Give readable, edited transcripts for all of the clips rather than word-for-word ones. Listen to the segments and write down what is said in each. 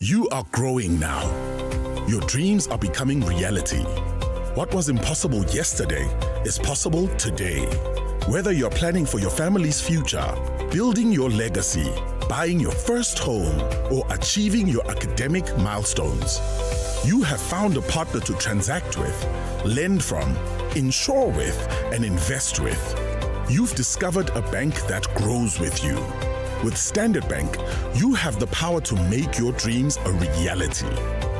You are growing now. Your dreams are becoming reality. What was impossible yesterday is possible today. Whether you're planning for your family's future, building your legacy, buying your first home, or achieving your academic milestones, you have found a partner to transact with, lend from, insure with, and invest with. You've discovered a bank that grows with you. With Standard Bank, you have the power to make your dreams a reality.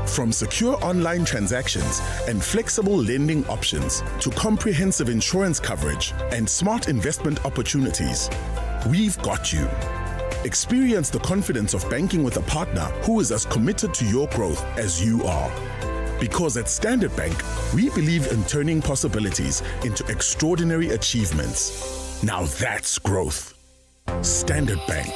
From secure online transactions and flexible lending options to comprehensive insurance coverage and smart investment opportunities, we've got you. Experience the confidence of banking with a partner who is as committed to your growth as you are. Because at Standard Bank, we believe in turning possibilities into extraordinary achievements. Now that's growth. Standard Bank.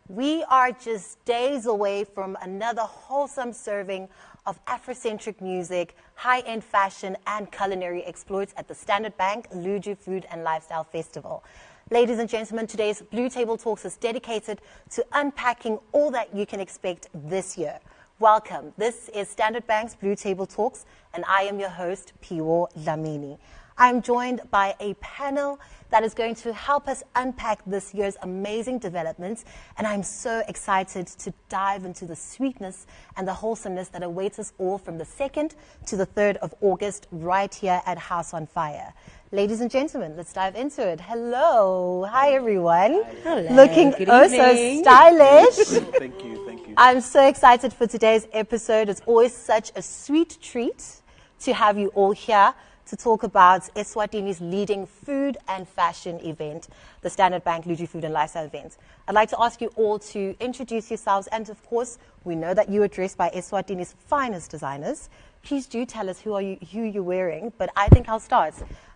We are just days away from another wholesome serving of Afrocentric music, high-end fashion, and culinary exploits at the Standard Bank Luju Food and Lifestyle Festival. Ladies and gentlemen, today's Blue Table Talks is dedicated to unpacking all that you can expect this year. Welcome. This is Standard Bank's Blue Table Talks, and I am your host, Piwo Dlamini. I'm joined by a panel that is going to help us unpack this year's amazing developments, and I'm so excited to dive into the sweetness and the wholesomeness that awaits us all from the 2nd to the 3rd of August right here at House on Fire. Ladies and gentlemen, let's dive into it. Hello. Hi, everyone. Hello. Looking Good so evening. stylish. Thank you. I'm so excited for today's episode. It's always such a sweet treat to have you all here to talk about Eswatini's leading food and fashion event, the Standard Bank Luju Food and Lifestyle event. I'd like to ask you all to introduce yourselves, and of course, we know that you are dressed by Eswatini's finest designers. Please do tell us who you're wearing, but I think I'll start.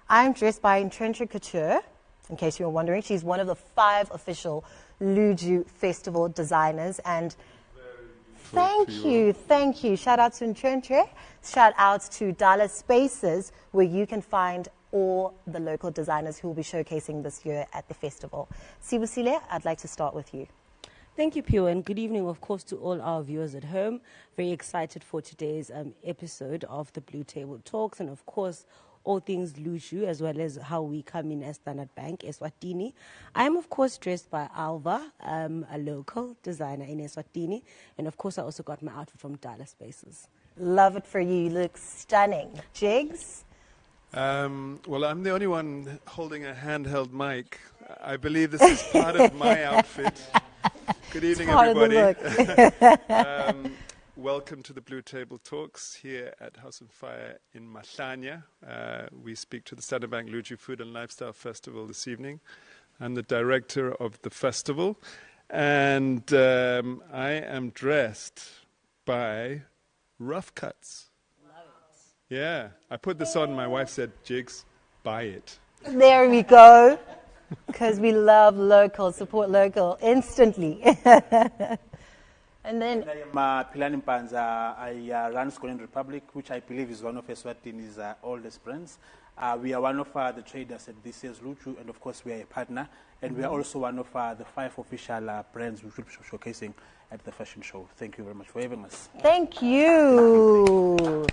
I'm dressed by Ntrentre Couture, in case you were wondering. She's one of the 5 official Luju Festival designers, and Thank you. Shout out to Ntrentre. Shout out to Dallas Spaces, where you can find all the local designers who will be showcasing this year at the festival. Sibusile, I'd like to start with you. Thank you, Pio, and good evening, of course, to all our viewers at home. Very excited for today's episode of the Blue Table Talks, and of course, all things Luju, as well as how we come in as Standard Bank, Eswatini. I am, of course, dressed by Alva, a local designer in Eswatini, and of course, I also got my outfit from Dallas Spaces. Love it for you. You look stunning. Jigs? Well, I'm the only one holding a handheld mic. I believe this is part of my outfit. Good evening, everybody. Welcome to the Blue Table Talks here at House on Fire in Mahlanya. We speak to the Standard Bank Luju Food and Lifestyle Festival this evening. I'm the director of the festival, and I am dressed by Rough Cuts. Love it. Yeah, I put this on. My wife said, "Jigs, buy it." There we go. Because we love local, support local instantly. And then I am Pilani Mpanza. I run Scotland Republic, which I believe is one of Eswatini's oldest brands. We are one of the traders at this year's Luju, and of course we are a partner. And we are also one of the 5 official brands which will be showcasing at the fashion show. Thank you very much for having us. thank you.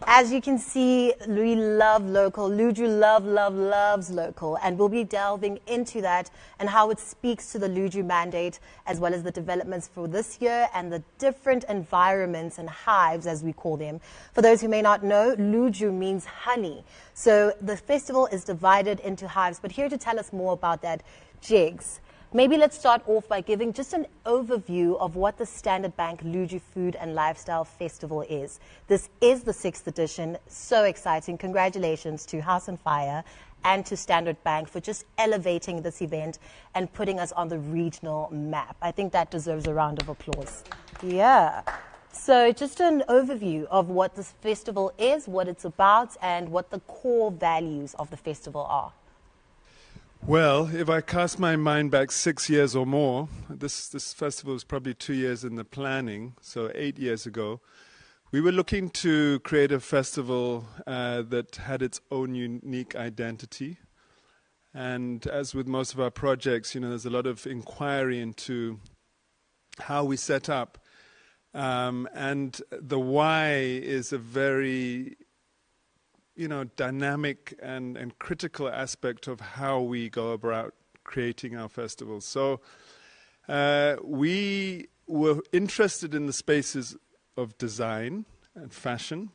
As you can see, we love local. Luju loves local. And we'll be delving into that and how it speaks to the Luju mandate, as well as the developments for this year and the different environments and hives, as we call them. For those who may not know, Luju means honey. So the festival is divided into hives. But here to tell us more about that, Jigs. Maybe let's start off by giving just an overview of what the Standard Bank Luju Food and Lifestyle Festival is. This is the 6th edition. So exciting. Congratulations to House on Fire and to Standard Bank for just elevating this event and putting us on the regional map. I think that deserves a round of applause. Yeah. So just an overview of what this festival is, what it's about, and what the core values of the festival are. Well, if I cast my mind back 6 years or more, this festival was probably 2 years in the planning, so 8 years ago. We were looking to create a festival that had its own unique identity, And as with most of our projects, there's a lot of inquiry into how we set up. And the why is a very, dynamic and critical aspect of how we go about creating our festivals. So we were interested in the spaces of design and fashion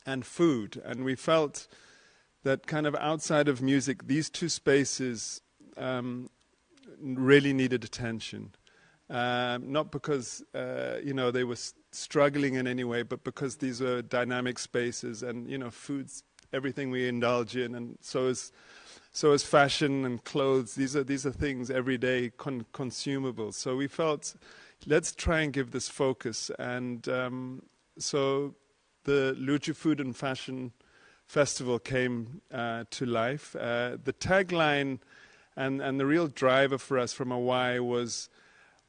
and food. And we felt that kind of outside of music, these two spaces really needed attention. Not because, they were struggling in any way, but because these were dynamic spaces and, food's everything we indulge in, and so is fashion and clothes. These are things everyday consumables. So we felt, let's try and give this focus. And so the Luju Food and Fashion Festival came to life. The tagline and the real driver for us from a why was,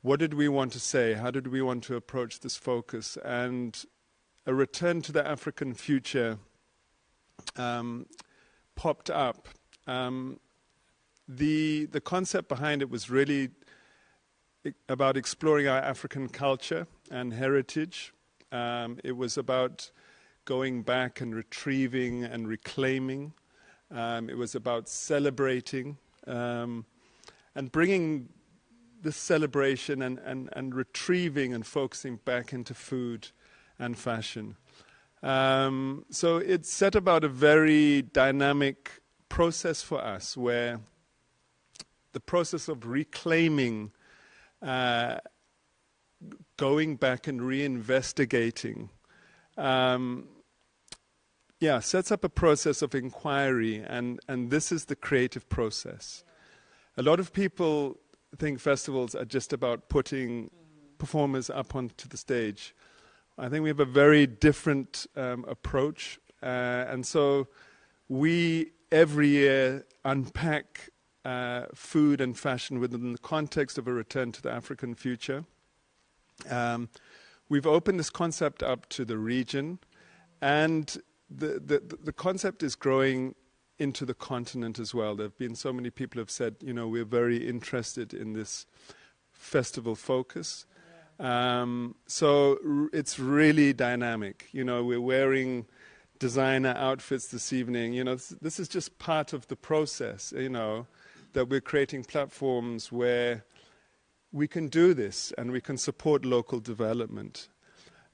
what did we want to say? How did we want to approach this focus? And a return to the African future popped up. The concept behind it was really about exploring our African culture and heritage. It was about going back and retrieving and reclaiming. It was about celebrating and bringing this celebration and retrieving and focusing back into food and fashion. So it set about a very dynamic process for us, where the process of reclaiming, going back and reinvestigating, sets up a process of inquiry, and this is the creative process. A lot of people think festivals are just about putting performers up onto the stage. I think we have a very different approach, and so we every year unpack food and fashion within the context of a return to the African future. We've opened this concept up to the region, and the concept is growing into the continent as well. There have been so many people who have said, we're very interested in this festival focus. So it's really dynamic. We're wearing designer outfits this evening. This is just part of the process, that we're creating platforms where we can do this and we can support local development.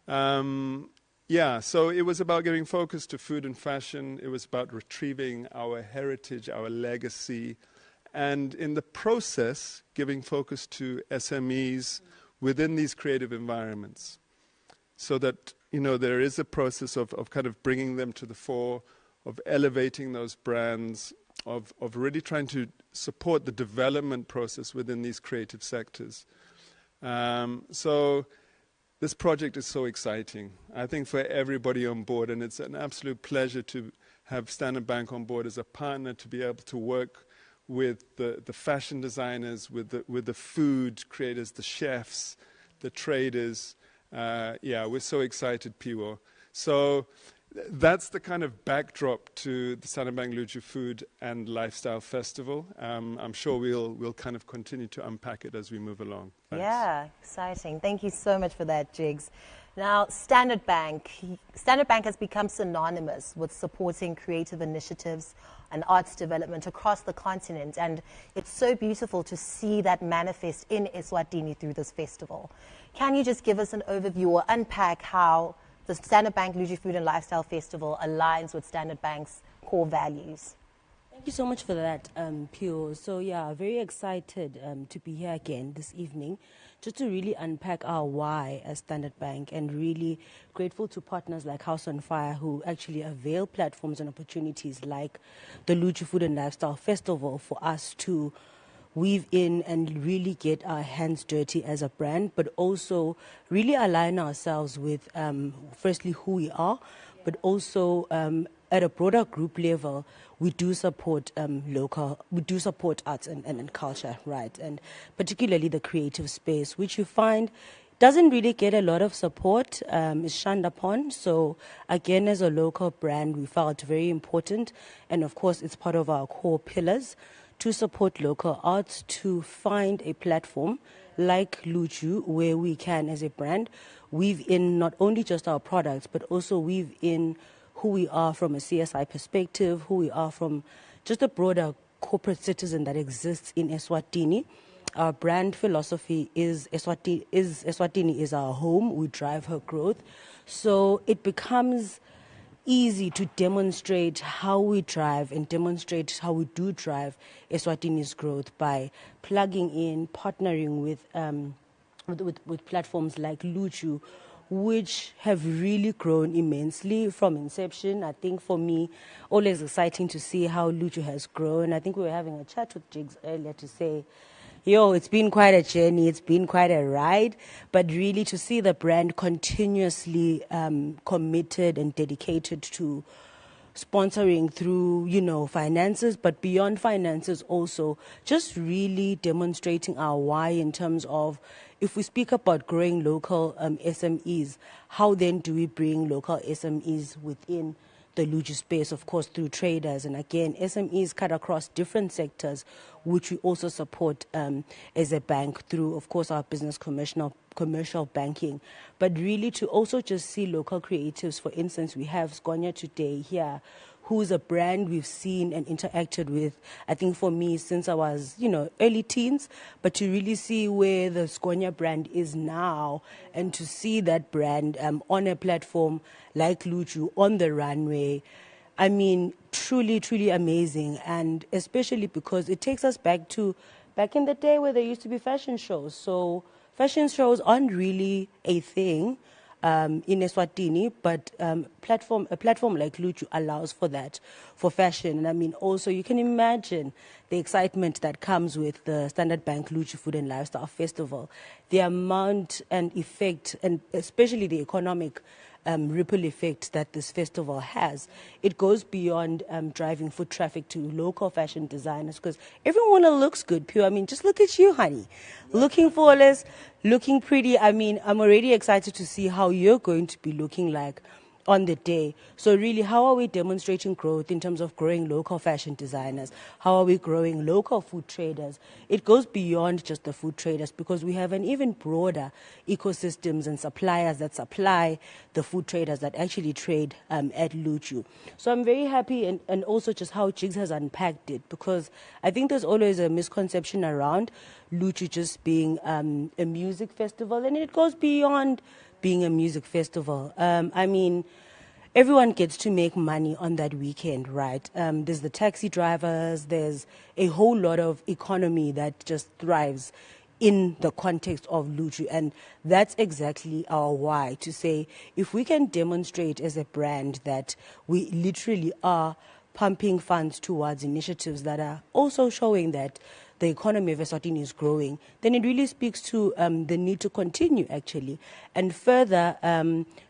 So it was about giving focus to food and fashion. It was about retrieving our heritage, our legacy, and in the process, giving focus to SMEs within these creative environments, so that, there is a process of kind of bringing them to the fore, of elevating those brands, of really trying to support the development process within these creative sectors. So this project is so exciting, I think, for everybody on board, and it's an absolute pleasure to have Standard Bank on board as a partner, to be able to work with the fashion designers, with the food creators, the chefs, the traders. We're so excited, Piwo. So that's the kind of backdrop to the Standard Bank Luju Food and Lifestyle Festival. I'm sure we'll kind of continue to unpack it as we move along. Thanks. Yeah, exciting. Thank you so much for that, Jigs. Now, Standard Bank has become synonymous with supporting creative initiatives and arts development across the continent, and it's so beautiful to see that manifest in Eswatini through this festival. Can you just give us an overview or unpack how the Standard Bank Luju Food and Lifestyle Festival aligns with Standard Bank's core values? Thank you so much for that, Pio. So, very excited to be here again this evening, just to really unpack our why as Standard Bank, and really grateful to partners like House on Fire, who actually avail platforms and opportunities like the Luju Food and Lifestyle Festival for us to weave in and really get our hands dirty as a brand, but also really align ourselves with, firstly, who we are, but also at a broader group level, we do support arts and culture, right? And particularly the creative space, which you find doesn't really get a lot of support, is shunned upon. So again, as a local brand, we felt very important. And of course, it's part of our core pillars to support local arts, to find a platform like Luju where we can, as a brand, weave in not only just our products, but also weave in who we are from a CSI perspective, who we are from just a broader corporate citizen that exists in Eswatini. Our brand philosophy is Eswatini is our home. We drive her growth. So it becomes easy to demonstrate how we drive and demonstrate how we do drive Eswatini's growth by plugging in, partnering with platforms like Luju, which have really grown immensely from inception. I think for me, always exciting to see how Luju has grown. I think we were having a chat with Jigs earlier to say, it's been quite a journey, it's been quite a ride, but really to see the brand continuously committed and dedicated to sponsoring through, finances, but beyond finances also, just really demonstrating our why in terms of, if we speak about growing local SMEs, how then do we bring local SMEs within the Luju space, of course, through traders. And again, SMEs cut across different sectors, which we also support as a bank through, of course, our business commercial banking. But really to also just see local creatives. For instance, we have Skonya today here, who's a brand we've seen and interacted with, I think for me, since I was, early teens, but to really see where the Skonya brand is now and to see that brand on a platform like Luju on the runway, I mean, truly, truly amazing. And especially because it takes us back in the day where there used to be fashion shows. So fashion shows aren't really a thing in Eswatini, but a platform like Luju allows for that, for fashion. And I mean, also you can imagine the excitement that comes with the Standard Bank Luju Food and Lifestyle Festival, the amount and effect, and especially the economic ripple effect that this festival has. It goes beyond driving foot traffic to local fashion designers, because everyone looks good, Pure. I mean, just look at you, honey. Looking flawless, looking pretty. I mean, I'm already excited to see how you're going to be looking like on the day. So really, how are we demonstrating growth in terms of growing local fashion designers? How are we growing local food traders? It goes beyond just the food traders, because we have an even broader ecosystems and suppliers that supply the food traders that actually trade at Luju. So I'm very happy, and also just how Jigs has unpacked it, because I think there's always a misconception around Luju just being a music festival, and it goes beyond being a music festival. I mean, everyone gets to make money on that weekend, right? There's the taxi drivers, there's a whole lot of economy that just thrives in the context of Luju. And that's exactly our why, to say, if we can demonstrate as a brand that we literally are pumping funds towards initiatives that are also showing that the economy of Eswatini is growing, then it really speaks to the need to continue, actually, and further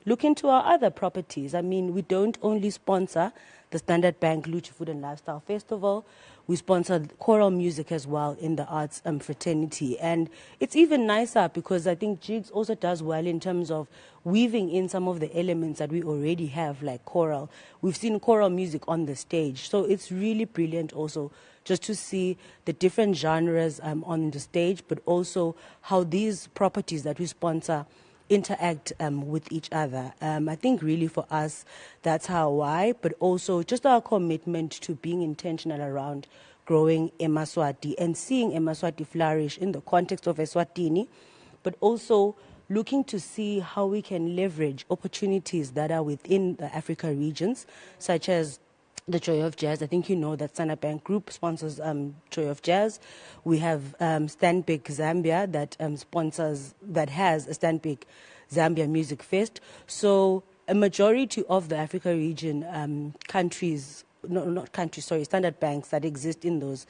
look into our other properties. I mean, we don't only sponsor the Standard Bank Luju Food and Lifestyle Festival, we sponsor choral music as well in the arts fraternity. And it's even nicer because I think Jigs also does well in terms of weaving in some of the elements that we already have, like choral. We've seen choral music on the stage. So it's really brilliant also just to see the different genres on the stage, but also how these properties that we sponsor interact with each other. I think really for us, that's our why, but also just our commitment to being intentional around growing Emaswati and seeing Emaswati flourish in the context of Eswatini, but also looking to see how we can leverage opportunities that are within the Africa regions, such as the Joy of Jazz. I think you know that Standard Bank Group sponsors Joy of Jazz. We have Stanbic Zambia that that has a Stanbic Zambia Music Fest. So a majority of the Africa region Standard Banks that exist in those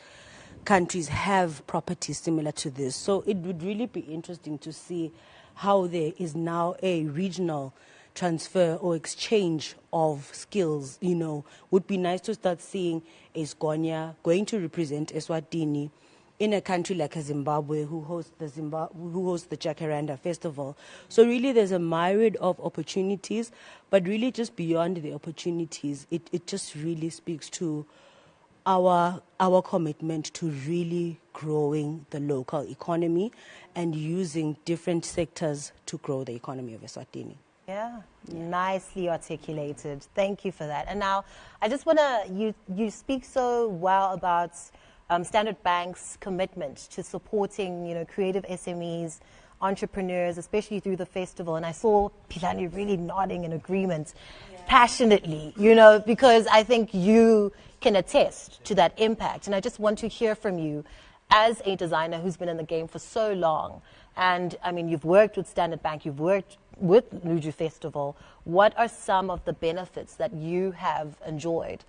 countries have properties similar to this. So it would really be interesting to see how there is now a regional transfer or exchange of skills. Would be nice to start seeing a Skonya going to represent Eswatini in a country like Zimbabwe who hosts the Jacaranda Festival. So really there's a myriad of opportunities, but really just beyond the opportunities, it just really speaks to our commitment to really growing the local economy and using different sectors to grow the economy of Eswatini. Yeah, nicely articulated. Thank you for that. And now, I just want to, you speak so well about Standard Bank's commitment to supporting, creative SMEs, entrepreneurs, especially through the festival. And I saw Pilani really nodding in agreement passionately, because I think you can attest to that impact. And I just want to hear from you as a designer who's been in the game for so long. And I mean, you've worked with Standard Bank, you've worked with Luju Festival. What are some of the benefits that you have enjoyed,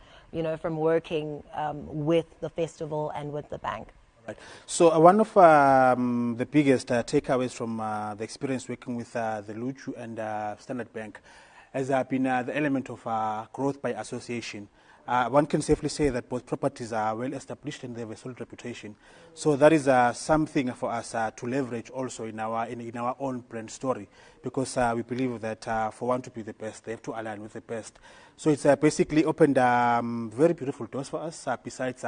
from working with the festival and with the bank? Right. So one of the biggest takeaways from the experience working with the Luju and Standard Bank has been the element of growth by association. One can safely say that both properties are well established and they have a solid reputation. So that is something for us to leverage also in our own brand story, because we believe that for one to be the best, they have to align with the best. So it's basically opened very beautiful doors for us. Besides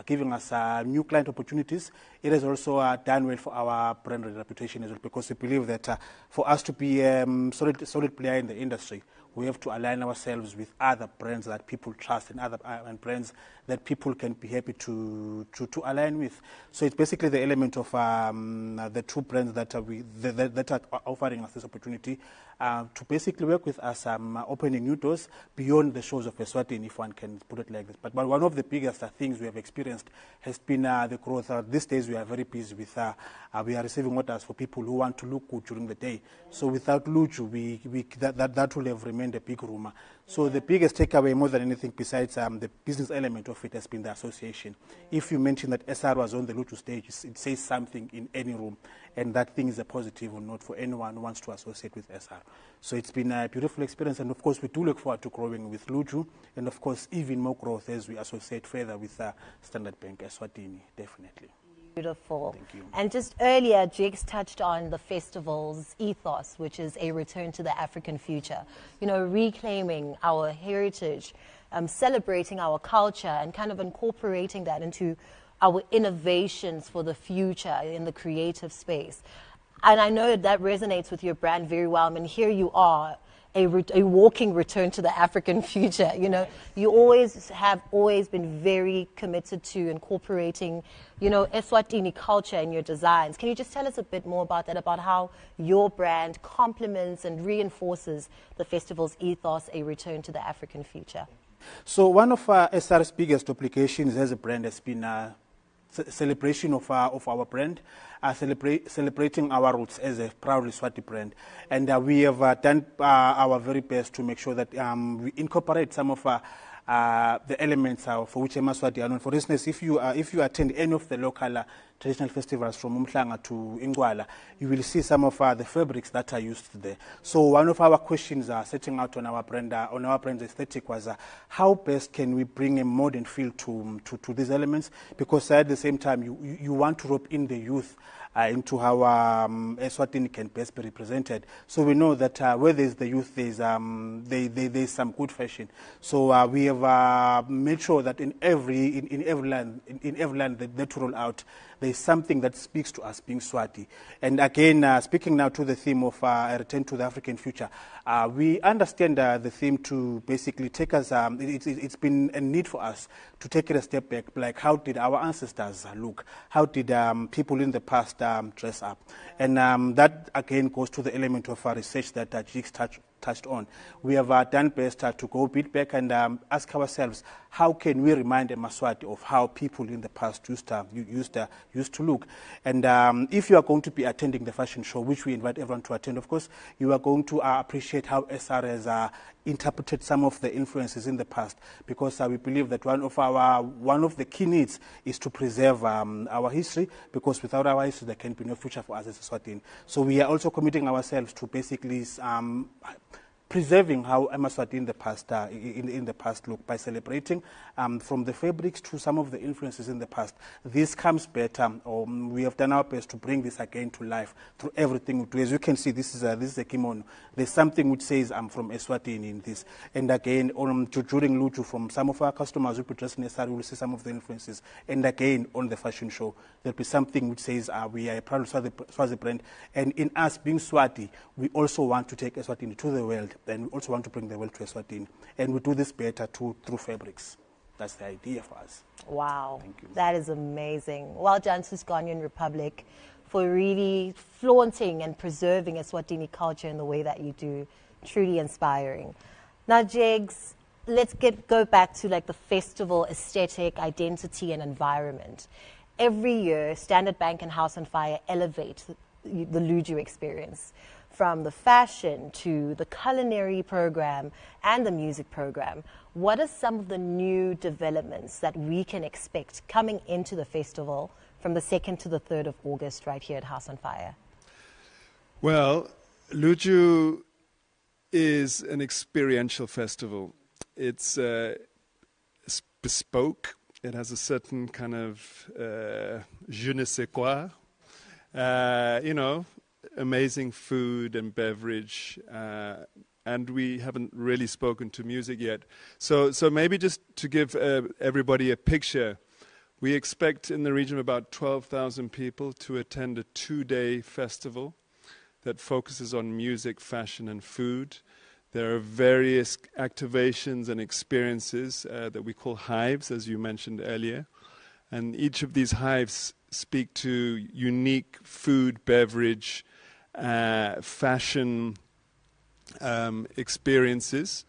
giving us new client opportunities, it has also done well for our brand reputation as well, because we believe that for us to be a solid player in the industry, we have to align ourselves with other brands that people trust and other brands that people can be happy to align with. So it's basically the element of the two brands that are offering us this opportunity to basically work with us, opening new doors beyond the shores of Eswatini, if one can put it like this. But one of the biggest things we have experienced has been the growth. These days we are very busy with, we are receiving orders for people who want to look good during the day. So without Luju, that will have remained a big rumor. So the biggest takeaway, more than anything, besides the business element of it, has been the association. If you mention that SR was on the Luju stage, it says something in any room, and that thing is a positive or not for anyone who wants to associate with SR. So it's been a beautiful experience, and of course we do look forward to growing with Luju, and of course even more growth as we associate further with Standard Bank Eswatini, definitely. Beautiful. Thank you. And just earlier, Jakes touched on the festival's ethos, which is a return to the African future. Reclaiming our heritage, celebrating our culture, and kind of incorporating that into our innovations for the future in the creative space. And I know that resonates with your brand very well. I mean, here you are, a walking return to the African future. You have always been very committed to incorporating, Eswatini culture in your designs. Can you just tell us a bit more about that, about how your brand complements and reinforces the festival's ethos, a return to the African future? So one of SR's biggest applications as a brand has been celebration of our brand, celebrating our roots as a proudly Swati brand. And we have done our very best to make sure that we incorporate some of the elements for which Swati are known. For instance, if you attend any of the local traditional festivals from Umhlanga to Ingwala, you will see some of the fabrics that are used there. So one of our questions setting out on our brand aesthetic was how best can we bring a modern feel to these elements, because at the same time you want to rope in the youth into how Eswatini can best be represented. So we know that where there's the youth, there's some good fashion. So we have made sure that in every land that roll out, there's something that speaks to us being Swati. And again, speaking now to the theme of a return to the African future, we understand the theme to basically take us, it's been a need for us to take it a step back, like how did our ancestors look? How did people in the past dress up? And that again goes to the element of research that Jigs touched on. We have done best to go a bit back and ask ourselves, how can we remind a Maswati of how people in the past used to look? And if you are going to be attending the fashion show, which we invite everyone to attend, of course, you are going to appreciate how SR has interpreted some of the influences in the past, because we believe that one of the key needs is to preserve our history, because without our history there can be no future for us as Eswatini. So we are also committing ourselves to basically preserving how Emaswati in the past in the past look by celebrating from the fabrics to some of the influences in the past. This comes better. We have done our best to bring this again to life through everything we do. As you can see, this is a kimono. There's something which says I'm from Eswatini in this. And again, during Luju, from some of our customers who put dressed in a sari, we'll see some of the influences. And again, on the fashion show, there'll be something which says we are a proud Swazi brand. And in us being Swati, we also want to take Eswatini to the world. And we also want to bring the world to Eswatini. And we do this better through fabrics. That's the idea for us. Wow. Thank you. That is amazing. Well done to Ghanaian Republic for really flaunting and preserving Eswatini culture in the way that you do. Truly inspiring. Now, Jigs, let's go back to like the festival aesthetic, identity, and environment. Every year, Standard Bank and House on Fire elevate the Luju experience, from the fashion to the culinary program and the music program. What are some of the new developments that we can expect coming into the festival from the 2nd to the 3rd of August right here at House on Fire? Well, Luju is an experiential festival. It's bespoke. It has a certain kind of je ne sais quoi. Amazing food and beverage, and we haven't really spoken to music yet. So maybe just to give everybody a picture, we expect in the region of about 12,000 people to attend a 2-day festival that focuses on music, fashion, and food. There are various activations and experiences that we call hives, as you mentioned earlier. And each of these hives speak to unique food, beverage, fashion experiences.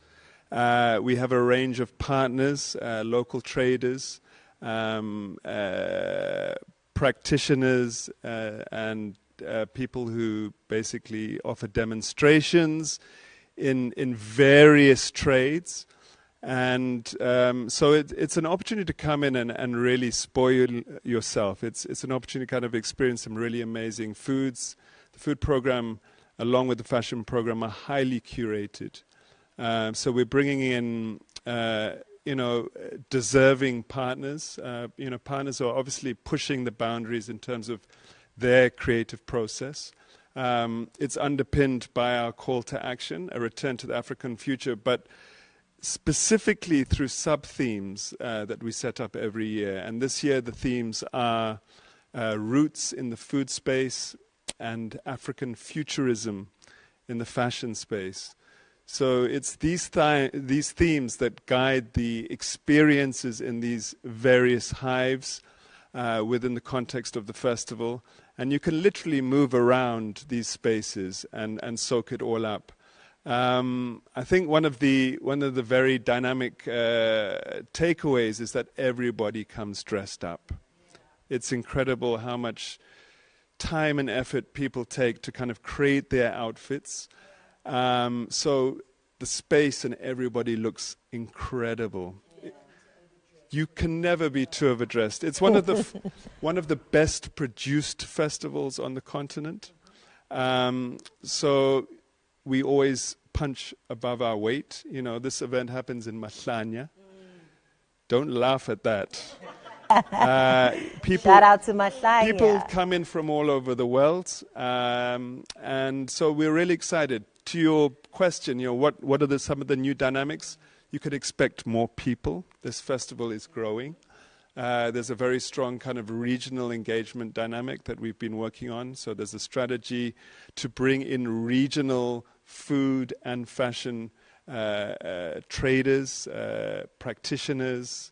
We have a range of partners, local traders, practitioners, and people who basically offer demonstrations in various trades. And so it's an opportunity to come in and really spoil yourself. It's an opportunity to kind of experience some really amazing foods. The food program, along with the fashion program, are highly curated. So we're bringing in, deserving partners. Partners who are obviously pushing the boundaries in terms of their creative process. It's underpinned by our call to action, a return to the African future, but specifically through sub-themes that we set up every year. And this year the themes are roots in the food space and African futurism in the fashion space. So it's these themes that guide the experiences in these various hives within the context of the festival. And you can literally move around these spaces and soak it all up. I think one of the very dynamic takeaways is that everybody comes dressed up. It's incredible how much time and effort people take to kind of create their outfits. So the space and everybody looks incredible. You can never be too overdressed. It's one of the best produced festivals on the continent. So we always punch above our weight. This event happens in Mahlanya. Don't laugh at that. Shout out to Mahlanya. People come in from all over the world, and so we're really excited. To your question, what are some of the new dynamics? You could expect more people. This festival is growing. There's a very strong kind of regional engagement dynamic that we've been working on. So there's a strategy to bring in regional food and fashion traders, practitioners,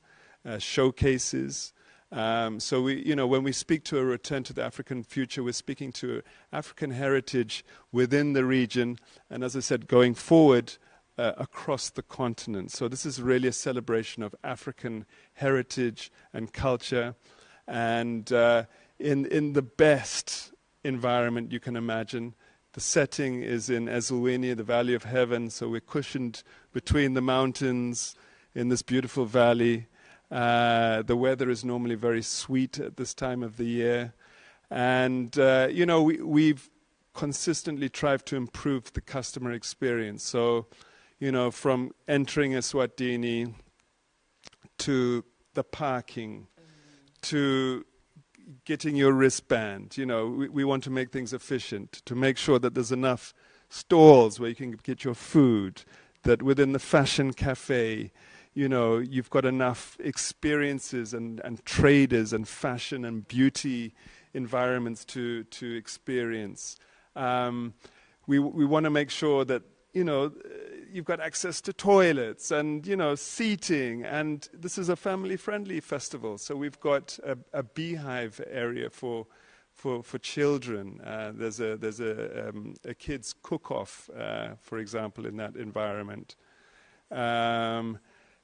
showcases. So when we speak to a return to the African future, we're speaking to African heritage within the region, and as I said, going forward across the continent. So this is really a celebration of African heritage and culture, and in the best environment you can imagine. The setting is in Ezulwini, the Valley of Heaven, so we're cushioned between the mountains in this beautiful valley. The weather is normally very sweet at this time of the year. And, we've consistently tried to improve the customer experience. So, from entering Eswatini to the parking, to getting your wristband, we want to make things efficient, to make sure that there's enough stalls where you can get your food, that within the fashion cafe, you've got enough experiences and traders and fashion and beauty environments to experience. We want to make sure that, you've got access to toilets and, seating. And this is a family-friendly festival. So we've got a beehive area for children. There's a kids' cook-off, for example, in that environment.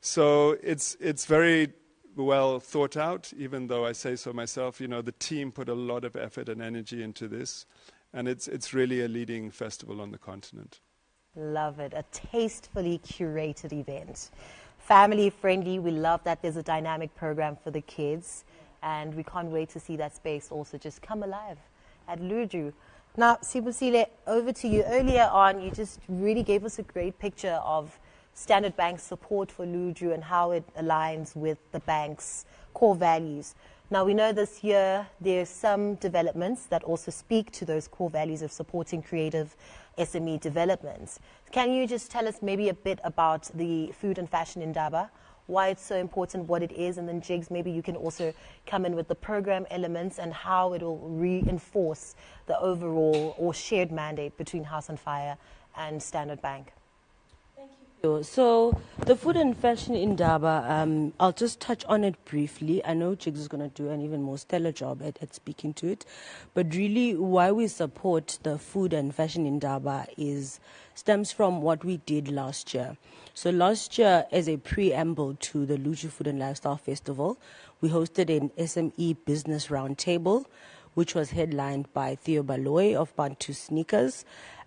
So it's very well thought out, even though I say so myself. The team put a lot of effort and energy into this, and it's really a leading festival on the continent. Love it. A tastefully curated event. Family friendly. We love that there's a dynamic program for the kids, and we can't wait to see that space also just come alive at Luju. Now, Sibusile, over to you. Earlier on, you just really gave us a great picture of Standard Bank's support for Luju and how it aligns with the bank's core values. Now, we know this year there's some developments that also speak to those core values of supporting creative SME developments. Can you just tell us maybe a bit about the food and fashion indaba, why it's so important, what it is, and then Jigs, maybe you can also come in with the program elements and how it will reinforce the overall or shared mandate between House on Fire and Standard Bank. So the food and fashion indaba, I'll just touch on it briefly. I know Jigs is going to do an even more stellar job at speaking to it. But really why we support the food and fashion indaba stems from what we did last year. So last year, as a preamble to the Luju Food and Lifestyle Festival, we hosted an SME business roundtable, which was headlined by Theo Baloy of Bantu Sneakers.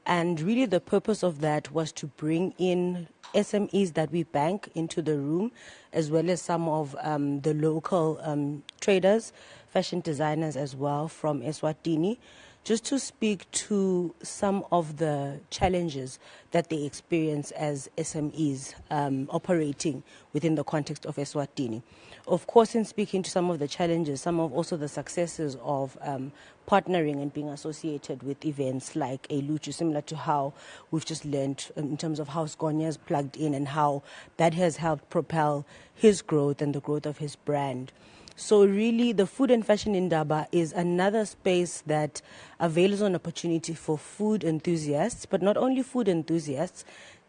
And really the purpose of that was to bring in SMEs that we bank into the room, as well as some of the local traders, fashion designers as well from Eswatini, just to speak to some of the challenges that they experience as SMEs operating within the context of Eswatini. Of course, in speaking to some of the challenges, some of also the successes of partnering and being associated with events like a Luju, similar to how we've just learned in terms of how Sgonya has plugged in and how that has helped propel his growth and the growth of his brand. So really, the food and fashion indaba is another space that avails an opportunity for food enthusiasts, but not only food enthusiasts,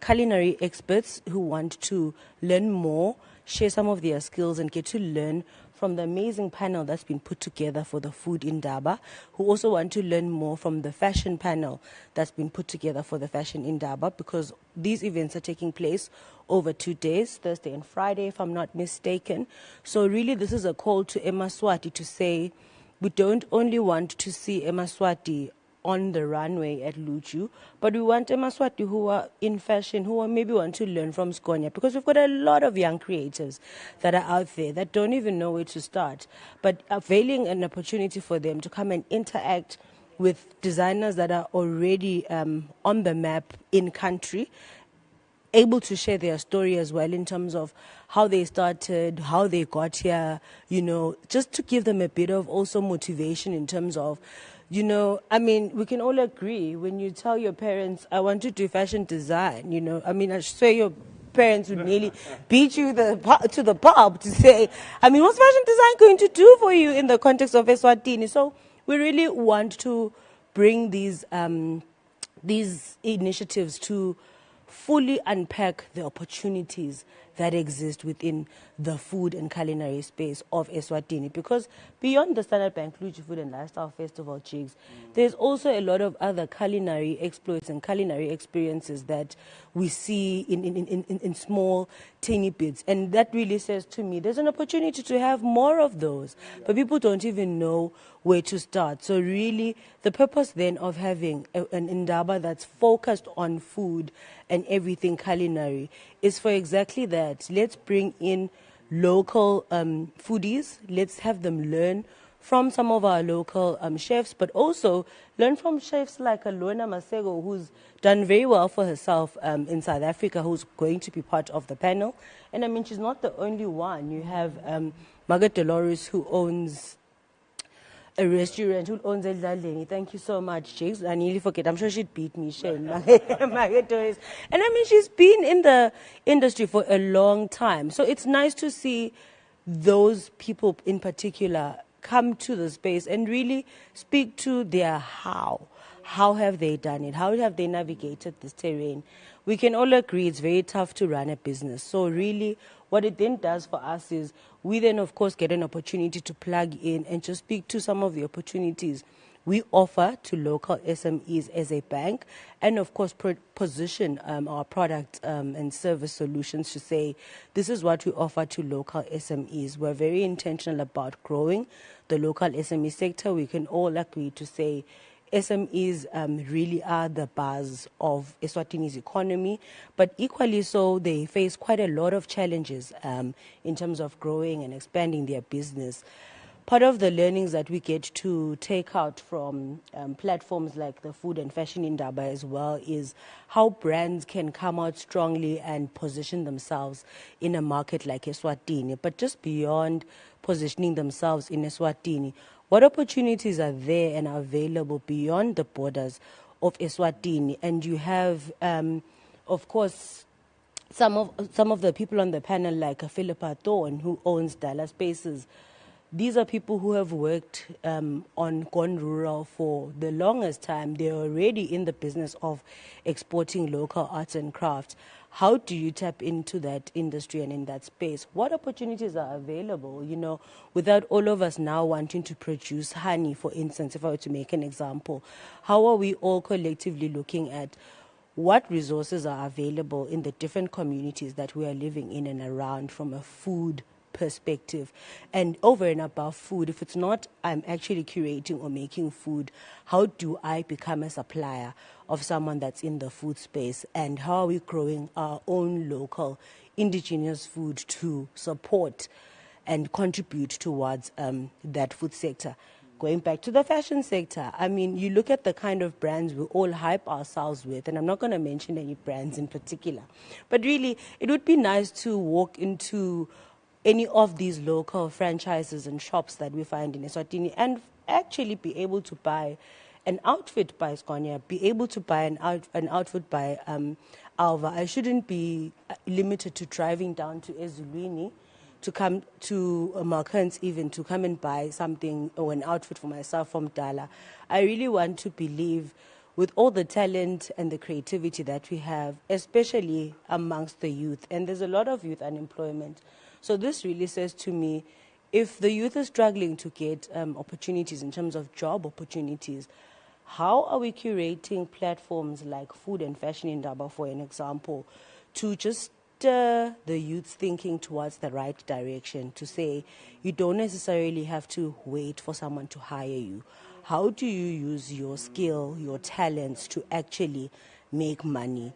culinary experts who want to learn more, share some of their skills, and get to learn from the amazing panel that's been put together for the food indaba, who also want to learn more from the fashion panel that's been put together for the fashion indaba, because these events are taking place over 2 days, Thursday and Friday, if I'm not mistaken. So really, this is a call to Emaswati to say, we don't only want to see Emaswati on the runway at Luju, but we want Emaswati who are in fashion, who are maybe want to learn from Sgonya, because we've got a lot of young creatives that are out there that don't even know where to start, but availing an opportunity for them to come and interact with designers that are already on the map in country, able to share their story as well in terms of how they started, how they got here, just to give them a bit of also motivation in terms of, I mean, we can all agree when you tell your parents, I want to do fashion design, I swear your parents would nearly beat you to the pulp to say, what's fashion design going to do for you in the context of Eswatini? So we really want to bring these initiatives to fully unpack the opportunities that exist within the food and culinary space of Eswatini. Because beyond the Standard Bank Luju Food and Lifestyle Festival, Jigs, there's also a lot of other culinary exploits and culinary experiences that we see in small, teeny bits. And that really says to me, there's an opportunity to have more of those, but people don't even know where to start. So really, the purpose then of having an indaba that's focused on food and everything culinary is for exactly that. Let's bring in local foodies. Let's have them learn from some of our local chefs, but also learn from chefs like Alona Masego, who's done very well for herself in South Africa, who's going to be part of the panel. And I mean, she's not the only one. You have Margaret Dolores, who owns a restaurant, who owns El Dladleni. Thank you so much, Jakes. I nearly forget. I'm sure she'd beat me, Shane. Margaret Dolores. And I mean, she's been in the industry for a long time. So it's nice to see those people in particular come to the space and really speak to their how. How have they done it? How have they navigated this terrain? We can all agree it's very tough to run a business. So really, what it then does for us is we then, of course, get an opportunity to plug in and just speak to some of the opportunities we offer to local SMEs as a bank, and of course position our product and service solutions to say, this is what we offer to local SMEs. We're very intentional about growing the local SME sector. We can all agree to say SMEs really are the buzz of Eswatini's economy, but equally so, they face quite a lot of challenges in terms of growing and expanding their business. Part of the learnings that we get to take out from platforms like the Food and Fashion Indaba as well is how brands can come out strongly and position themselves in a market like Eswatini. But just beyond positioning themselves in Eswatini, what opportunities are there and are available beyond the borders of Eswatini? And you have, of course, some of the people on the panel, like Philippa Thorne, who owns Dala Spaces. These are people who have worked on Gone Rural for the longest time. They're already in the business of exporting local arts and crafts. How do you tap into that industry and in that space? What opportunities are available, you know, without all of us now wanting to produce honey, for instance, if I were to make an example? How are we all collectively looking at what resources are available in the different communities that we are living in and around from a food perspective? And over and above food, if it's not I'm actually curating or making food, how do I become a supplier of someone that's in the food space? And how are we growing our own local indigenous food to support and contribute towards that food sector? Going back to the fashion sector, I mean, you look at the kind of brands we all hype ourselves with, and I'm not going to mention any brands in particular, but really it would be nice to walk into any of these local franchises and shops that we find in Eswatini and actually be able to buy an outfit by Skonya, be able to buy an outfit by Alva. I shouldn't be limited to driving down to Ezulwini to come to Markans even to come and buy something or an outfit for myself from Dala. I really want to believe with all the talent and the creativity that we have, especially amongst the youth, and there's a lot of youth unemployment. So this really says to me, if the youth is struggling to get opportunities in terms of job opportunities, how are we curating platforms like Food and Fashion Indaba, for an example, to just stir the youth's thinking towards the right direction, to say you don't necessarily have to wait for someone to hire you. How do you use your skill, your talents to actually make money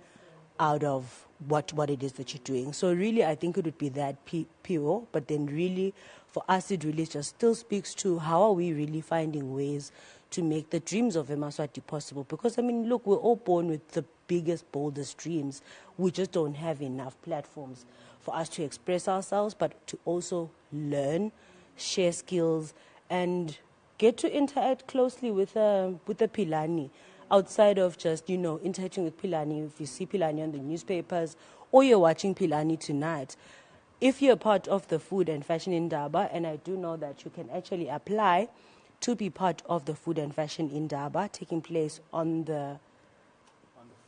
out of what it is that you're doing? So really, I think it would be that pure, but then really, for us, it really just still speaks to how are we really finding ways to make the dreams of Emaswati possible? Because, I mean, look, we're all born with the biggest, boldest dreams. We just don't have enough platforms for us to express ourselves, but to also learn, share skills, and get to interact closely with the Pilani, outside of just, you know, interacting with Pilani. If you see Pilani on the newspapers or you're watching Pilani tonight, if you're part of the Food and Fashion Indaba, and I do know that you can actually apply to be part of the Food and Fashion Indaba taking place on the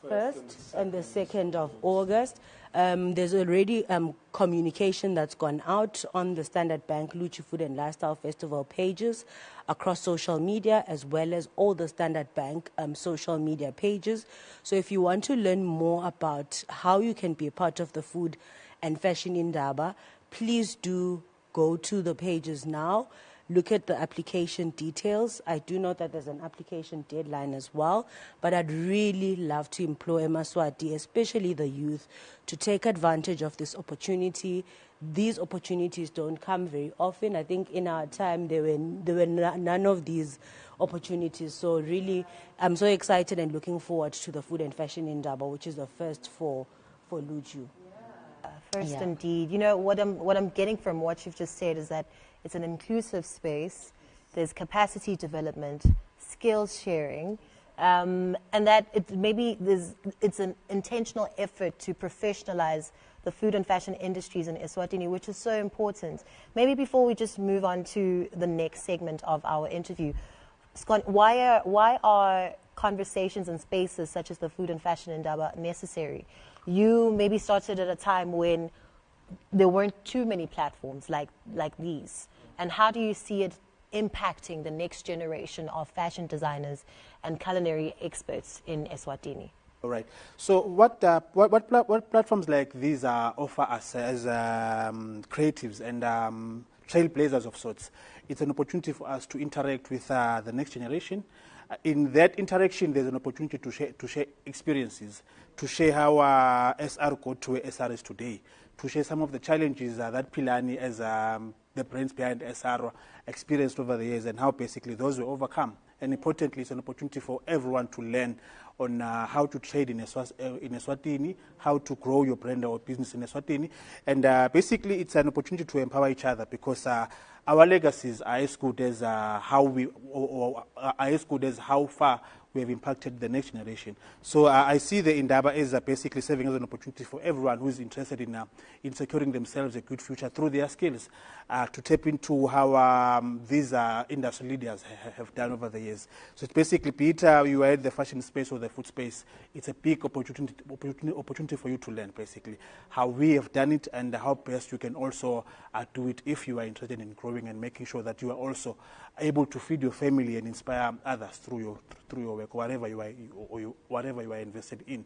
1st and the 2nd of August. There's already communication that's gone out on the Standard Bank Luju Food and Lifestyle Festival pages across social media, as well as all the Standard Bank social media pages. So if you want to learn more about how you can be a part of the Food and Fashion Indaba, please do go to the pages now. Look at the application details. I do know that there's an application deadline as well, but I'd really love to employ Emaswati, especially the youth, to take advantage of this opportunity. these opportunities don't come very often. I think in our time there were none of these opportunities. So really, I'm so excited and looking forward to the Food and Fashion Indaba, which is the first for Luju. First, Yeah. indeed. You know, what I'm getting from what you've just said is that it's an inclusive space. There's capacity development, skills sharing, and that it's an intentional effort to professionalize the food and fashion industries in Eswatini, which is so important. Maybe before we just move on to the next segment of our interview, Scott, why are conversations and spaces such as the Food and Fashion Indaba necessary? You maybe started at a time when there weren't too many platforms like these. And how do you see it impacting the next generation of fashion designers and culinary experts in Eswatini? All right. So what platforms like these offer us as creatives and trailblazers of sorts? It's an opportunity for us to interact with the next generation. In that interaction, there's an opportunity to share experiences, to share how SR got to where SR is today, to share some of the challenges that Pilani, as the brains behind SR, experienced over the years, and how basically those were overcome. And importantly, it's an opportunity for everyone to learn on how to trade in Eswatini, how to grow your brand or business in Eswatini. And basically, it's an opportunity to empower each other, because our legacies are as good as how far we have impacted the next generation. So I see the Indaba as basically serving as an opportunity for everyone who is interested in securing themselves a good future through their skills, to tap into how these industry leaders have done over the years. So it's basically, be it you are in the fashion space or the food space, it's a big opportunity for you to learn basically how we have done it and how best you can also do it if you are interested in growing and making sure that you are also able to feed your family and inspire others through your work, whatever you are invested in.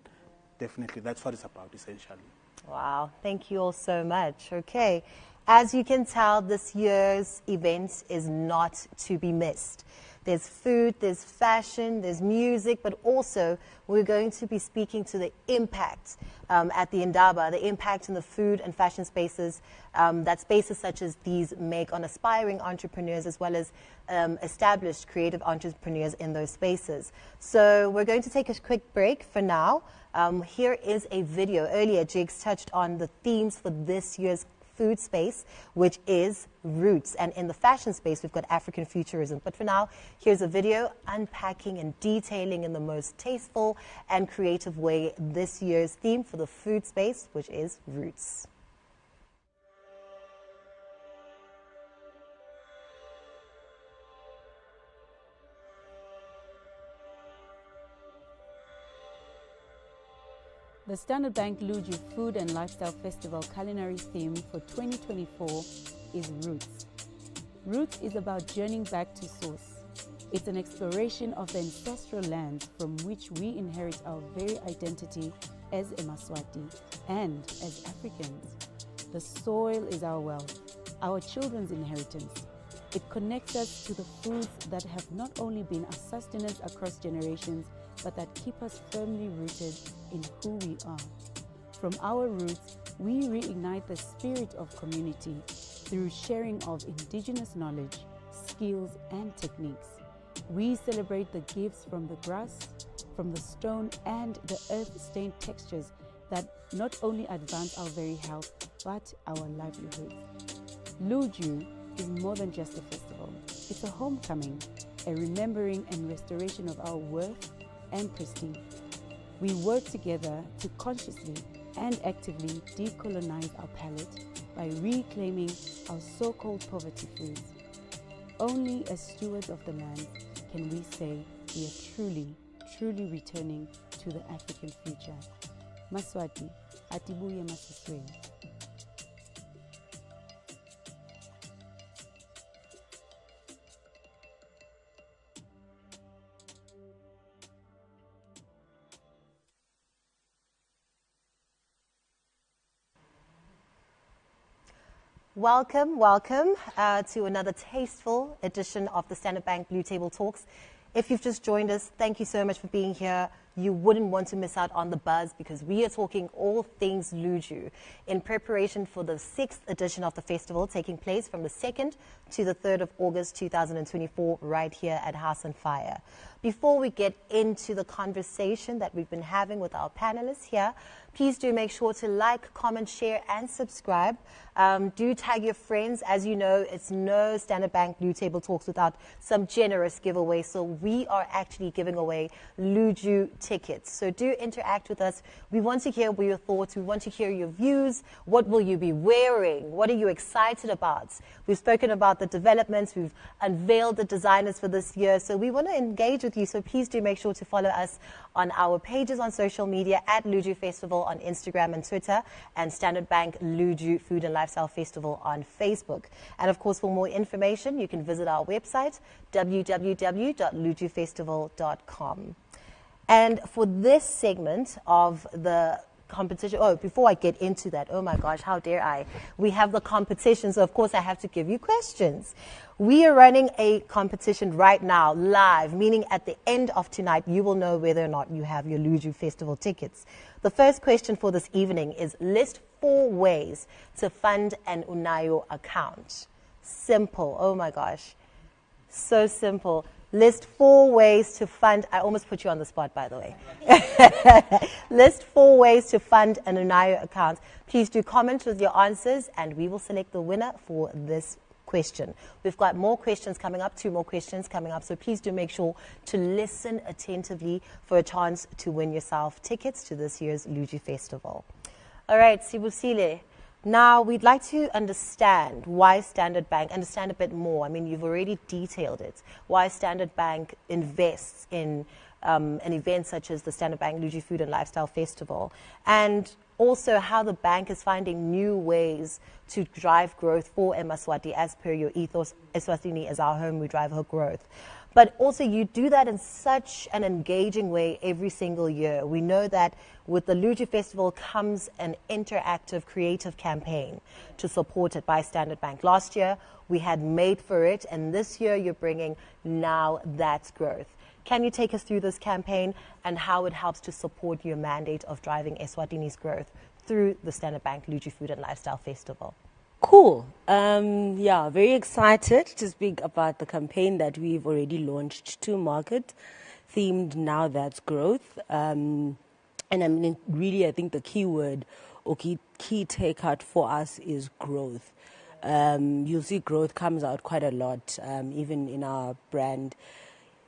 Definitely, that's what it's about essentially. Wow, thank you all so much. Okay, as you can tell, this year's event is not to be missed. There's food, there's fashion, there's music, but also we're going to be speaking to the impact at the Indaba, the impact in the food and fashion spaces that spaces such as these make on aspiring entrepreneurs as well as established creative entrepreneurs in those spaces. So we're going to take a quick break for now. Here is a video. Earlier, Jakes touched on the themes for this year's food space, which is roots. And in the fashion space, we've got African futurism. But for now, here's a video unpacking and detailing in the most tasteful and creative way this year's theme for the food space, which is roots. The Standard Bank Luju Food and Lifestyle Festival culinary theme for 2024 is Roots. Roots is about journeying back to source. It's an exploration of the ancestral lands from which we inherit our very identity as Emaswati and as Africans. The soil is our wealth, our children's inheritance. It connects us to the foods that have not only been our sustenance across generations, but that keep us firmly rooted in who we are. From our roots, we reignite the spirit of community through sharing of indigenous knowledge, skills, and techniques. We celebrate the gifts from the grass, from the stone, and the earth-stained textures that not only advance our very health, but our livelihoods. Luju is more than just a festival. It's a homecoming, a remembering and restoration of our worth and prestige. We work together to consciously and actively decolonize our palate by reclaiming our so-called poverty foods. Only as stewards of the land can we say we are truly, truly returning to the African future. Maswati, Atibuye Masiswe. Welcome to another tasteful edition of the Standard Bank Blue Table Talks. If you've just joined us, thank you so much for being here. You wouldn't want to miss out on the buzz because we are talking all things Luju in preparation for the 6th edition of the festival taking place from the 2nd to the 3rd of August 2024 right here at House on Fire. Before we get into the conversation that we've been having with our panelists here, please do make sure to like, comment, share, and subscribe. Do tag your friends. As you know, it's no Standard Bank Blue Table Talks without some generous giveaway. So we are actually giving away Luju tickets. So do interact with us. We want to hear your thoughts. We want to hear your views. What will you be wearing? What are you excited about? We've spoken about the developments. We've unveiled the designers for this year. So we want to engage with you. So please do make sure to follow us on our pages on social media at Luju Festival on Instagram and Twitter, and Standard Bank Luju Food and Lifestyle Festival on Facebook. And of course, for more information, you can visit our website, www.lujufestival.com. And for this segment of the competition, before I get into that, oh my gosh, how dare I? We have the competition, so of course I have to give you questions. We are running a competition right now, live, meaning at the end of tonight, you will know whether or not you have your Luju Festival tickets. The first question for this evening is list 4 ways to fund an Unayo account. Simple, oh my gosh, so simple. List 4 ways to fund, I almost put you on the spot, by the way. List 4 ways to fund an Unayo account. Please do comment with your answers and we will select the winner for this question. We've got more questions coming up, 2 more questions coming up, so please do make sure to listen attentively for a chance to win yourself tickets to this year's Luju Festival. All right, Sibusile. Now, we'd like to understand why Standard Bank, understand a bit more. I mean, you've already detailed it. Why Standard Bank invests in an event such as the Standard Bank Luju Food and Lifestyle Festival, and also how the bank is finding new ways to drive growth for Emaswati as per your ethos. Eswatini is our home, we drive her growth. But also you do that in such an engaging way every single year. We know that with the Luju Festival comes an interactive creative campaign to support it by Standard Bank. Last year we had Made for It, and this year you're bringing Now That's Growth. Can you take us through this campaign and how it helps to support your mandate of driving Eswatini's growth through the Standard Bank Luju Food and Lifestyle Festival? Cool. Yeah, very excited to speak about the campaign that we've already launched to market, themed Now That's Growth. And I mean, really, I think the key word or key takeout for us is growth. You'll see growth comes out quite a lot, even in our brand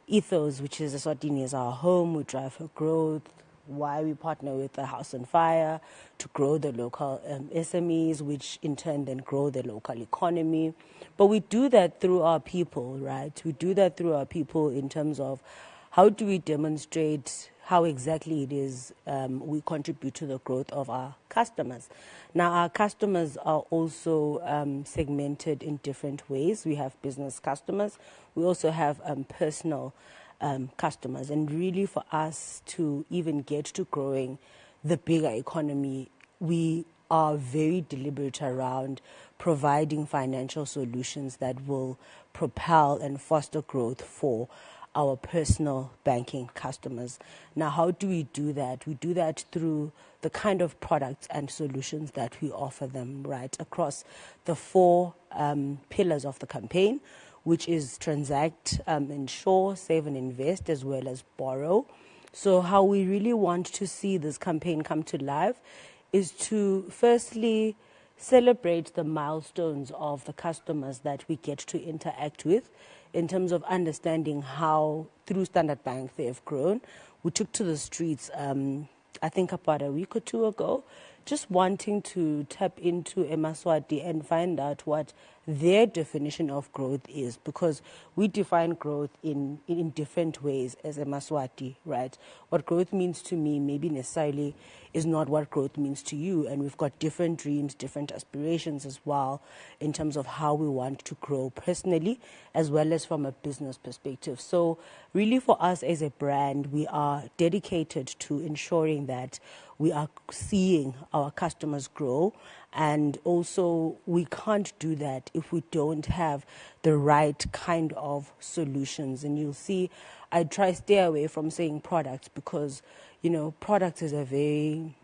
ethos, which is Eswatini is our home, we drive for growth. Why we partner with the House on Fire to grow the local SMEs, which in turn then grow the local economy. But we do that through our people, right? We do that through our people in terms of how do we demonstrate how exactly it is we contribute to the growth of our customers. Now, our customers are also segmented in different ways. We have business customers. We also have personal customers. And really for us to even get to growing the bigger economy, we are very deliberate around providing financial solutions that will propel and foster growth for our personal banking customers. Now, how do we do that? We do that through the kind of products and solutions that we offer them, right, across the 4 pillars of the campaign, which is transact, insure, save and invest, as well as borrow. So how we really want to see this campaign come to life is to firstly celebrate the milestones of the customers that we get to interact with in terms of understanding how through Standard Bank they've grown. We took to the streets, I think about a week or 2 ago, just wanting to tap into Emaswati and find out what their definition of growth is, because we define growth in different ways as Emaswati, right? What growth means to me maybe necessarily is not what growth means to you, and we've got different dreams, different aspirations as well in terms of how we want to grow personally as well as from a business perspective. So really for us as a brand, we are dedicated to ensuring that we are seeing our customers grow, and also we can't do that if we don't have the right kind of solutions. And you'll see I try stay away from saying products because, products is a very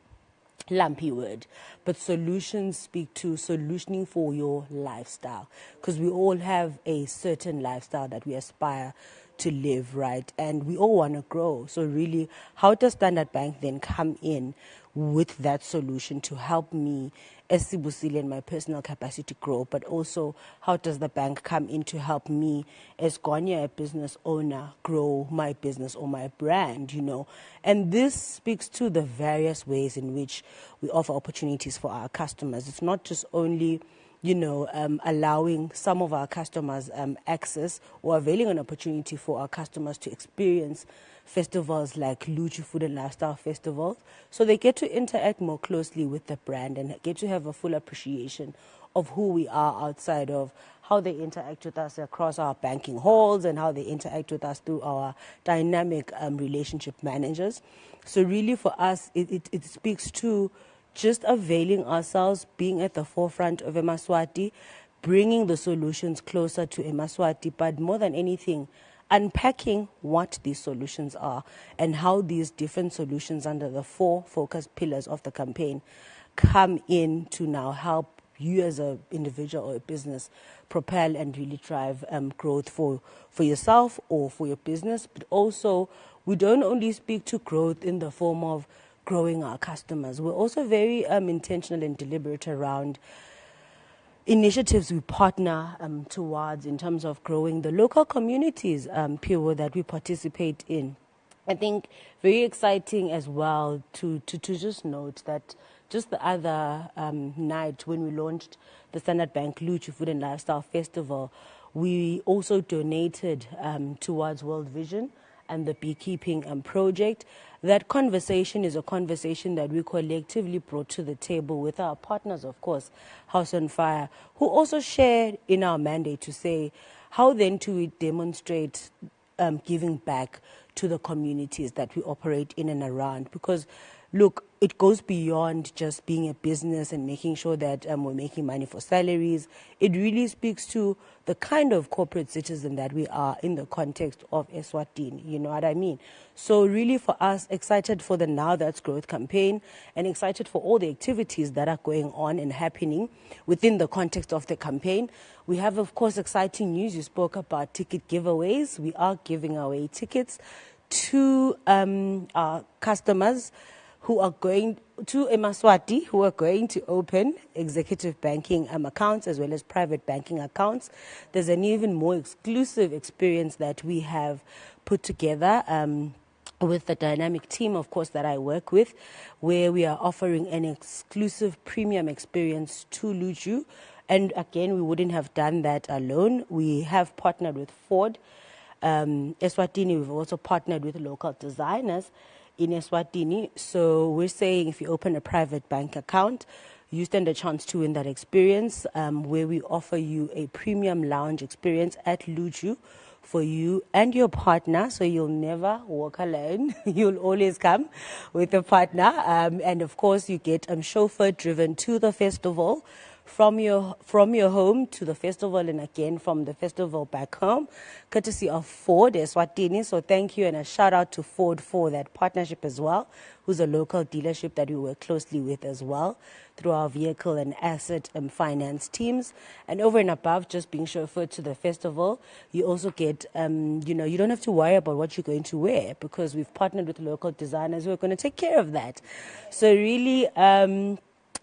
lumpy word, but solutions speak to solutioning for your lifestyle, because we all have a certain lifestyle that we aspire to live, right? And we all want to grow. So really, how does Standard Bank then come in with that solution to help me as Sibusile in my personal capacity to grow, but also how does the bank come in to help me as Gonya, a business owner, grow my business or my brand, And this speaks to the various ways in which we offer opportunities for our customers. It's not just only allowing some of our customers access or availing an opportunity for our customers to experience festivals like Luju Food and Lifestyle Festival, so they get to interact more closely with the brand and get to have a full appreciation of who we are outside of how they interact with us across our banking halls and how they interact with us through our dynamic relationship managers. So really for us, it speaks to just availing ourselves, being at the forefront of eMaswati, bringing the solutions closer to eMaswati, but more than anything, unpacking what these solutions are and how these different solutions under the 4 focus pillars of the campaign come in to now help you as an individual or a business propel and really drive growth for yourself or for your business. But also, we don't only speak to growth in the form of growing our customers. We're also very intentional and deliberate around initiatives we partner towards in terms of growing the local communities, Pure, that we participate in. I think very exciting as well to just note that just the other night when we launched the Standard Bank Luju Food and Lifestyle Festival, we also donated towards World Vision and the beekeeping project. That conversation is a conversation that we collectively brought to the table with our partners, of course, House on Fire, who also shared in our mandate to say, how then do we demonstrate giving back to the communities that we operate in and around? Because, look, it goes beyond just being a business and making sure that we're making money for salaries. It really speaks to the kind of corporate citizen that we are in the context of Eswatini, you know what I mean? So really for us, excited for the Now That's Growth campaign and excited for all the activities that are going on and happening within the context of the campaign. We have, of course, exciting news. You spoke about ticket giveaways. We are giving away tickets to our customers who are going to eMaswati, who are going to open executive banking accounts as well as private banking accounts. There's an even more exclusive experience that we have put together with the dynamic team, of course, that I work with, where we are offering an exclusive premium experience to Luju. And again, we wouldn't have done that alone. We have partnered with Ford. Eswatini, we've also partnered with local designers in Eswatini. So we're saying if you open a private bank account, you stand a chance to win that experience, where we offer you a premium lounge experience at Luju for you and your partner. So you'll never walk alone. You'll always come with a partner. And of course, you get chauffeur driven to the festival, from your home to the festival, and again from the festival back home, courtesy of Ford Eswatini. So thank you, and a shout out to Ford for that partnership as well, who's a local dealership that we work closely with as well through our vehicle and asset and finance teams. And over and above just being chauffeured to the festival, you also get, you don't have to worry about what you're going to wear, because we've partnered with local designers who are going to take care of that. So really,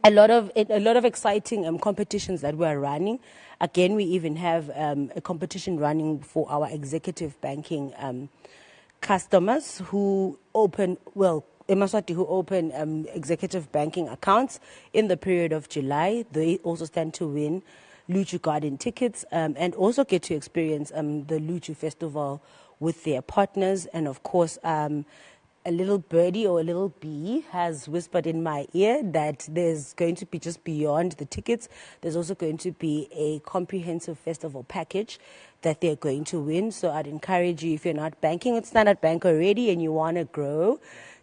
a lot of exciting competitions that we're running. Again, we even have a competition running for our executive banking customers who open, eMaswati, who open executive banking accounts in the period of July. They also stand to win Luju Garden tickets and also get to experience the Luju Festival with their partners. And of course, a little birdie or a little bee has whispered in my ear that there's going to be, just beyond the tickets, there's also going to be a comprehensive festival package that they're going to win. So I'd encourage you, if you're not banking with Standard Bank already and you want to grow,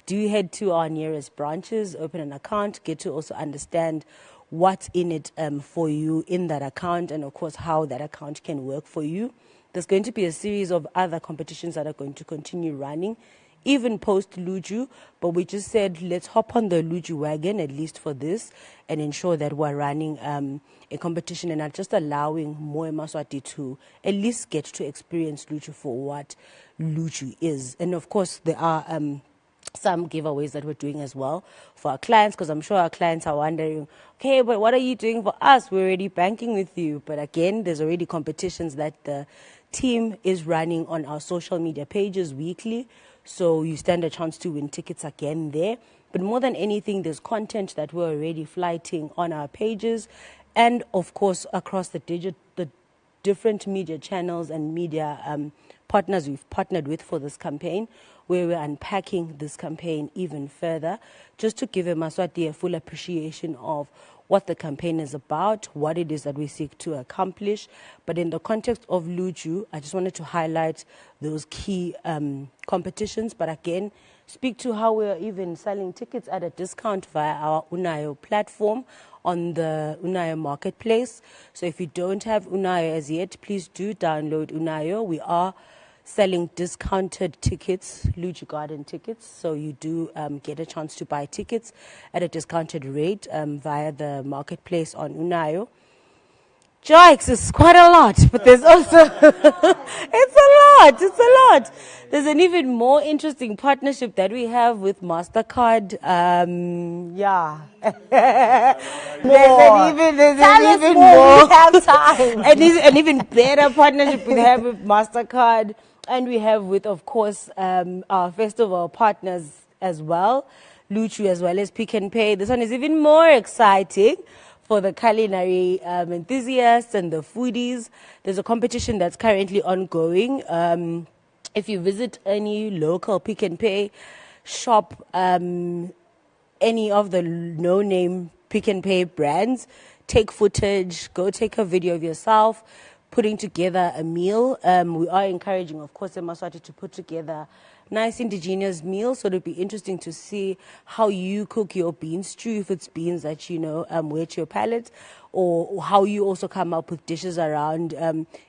do head to our nearest branches, open an account, get to also understand what's in it for you in that account, and of course how that account can work for you. there's going to be a series of other competitions that are going to continue running, even post Luju, but we just said let's hop on the Luju wagon at least for this and ensure that we're running a competition and are just allowing more Maswati to at least get to experience Luju for what Luju is. And of course there are some giveaways that we're doing as well for our clients, because I'm sure our clients are wondering, okay, but what are you doing for us? We're already banking with you. But again, there's already competitions that the team is running on our social media pages weekly, so you stand a chance to win tickets again there. But more than anything, there's content that we're already flighting on our pages, and of course across the different media channels and media partners we've partnered with for this campaign, where we're unpacking this campaign even further, just to give Maswati a full appreciation of what the campaign is about, what it is that we seek to accomplish. But in the context of Luju, I just wanted to highlight those key competitions, but again, speak to how we're even selling tickets at a discount via our Unayo platform on the Unayo marketplace. So if you don't have Unayo as yet, please do download Unayo. We are selling discounted tickets, Luju Garden tickets, so you do get a chance to buy tickets at a discounted rate via the marketplace on Unayo. Jokes is quite a lot, but there's also it's a lot. There's an even more interesting partnership that we have with MasterCard. There's an even more. We have time. An even better partnership we have with MasterCard, and we have with, of course, our festival partners as well, Luju as well as Pick and Pay. This one is even more exciting for the culinary enthusiasts and the foodies. There's a competition that's currently ongoing. If you visit any local Pick and Pay shop, any of the no-name Pick and Pay brands, take footage, go take a video of yourself putting together a meal. We are encouraging, of course, Maswati to put together nice indigenous meals, so it'll be interesting to see how you cook your bean stew, if it's beans that whet your palate, or how you also come up with dishes around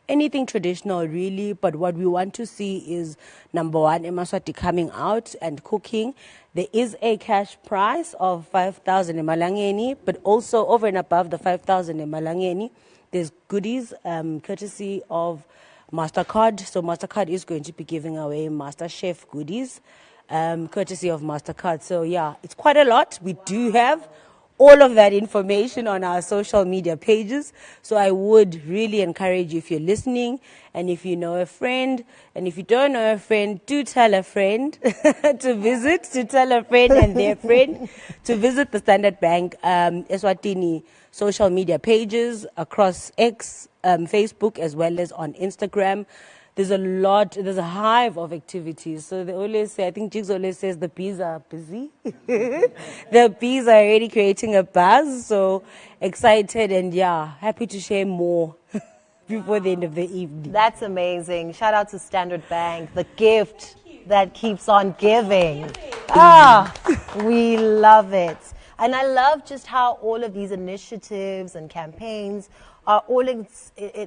anything traditional really. But what we want to see is, number one, Maswati coming out and cooking. There is a cash prize of 5,000 emalangeni, but also over and above the 5,000 emalangeni, there's goodies courtesy of MasterCard. So MasterCard is going to be giving away MasterChef goodies courtesy of MasterCard. So yeah, it's quite a lot. We do have all of that information on our social media pages. So I would really encourage you, if you're listening and if you know a friend, and if you don't know a friend, do tell a friend to tell a friend and their friend to visit the Standard Bank Eswatini social media pages across X, Facebook, as well as on Instagram. There's a hive of activities. So they always say, I think Jigs always says the bees are busy. The bees are already creating a buzz. So excited and happy to share more before the end of the evening. That's amazing. Shout out to Standard Bank, the gift that keeps on giving. We love it. And I love just how all of these initiatives and campaigns are all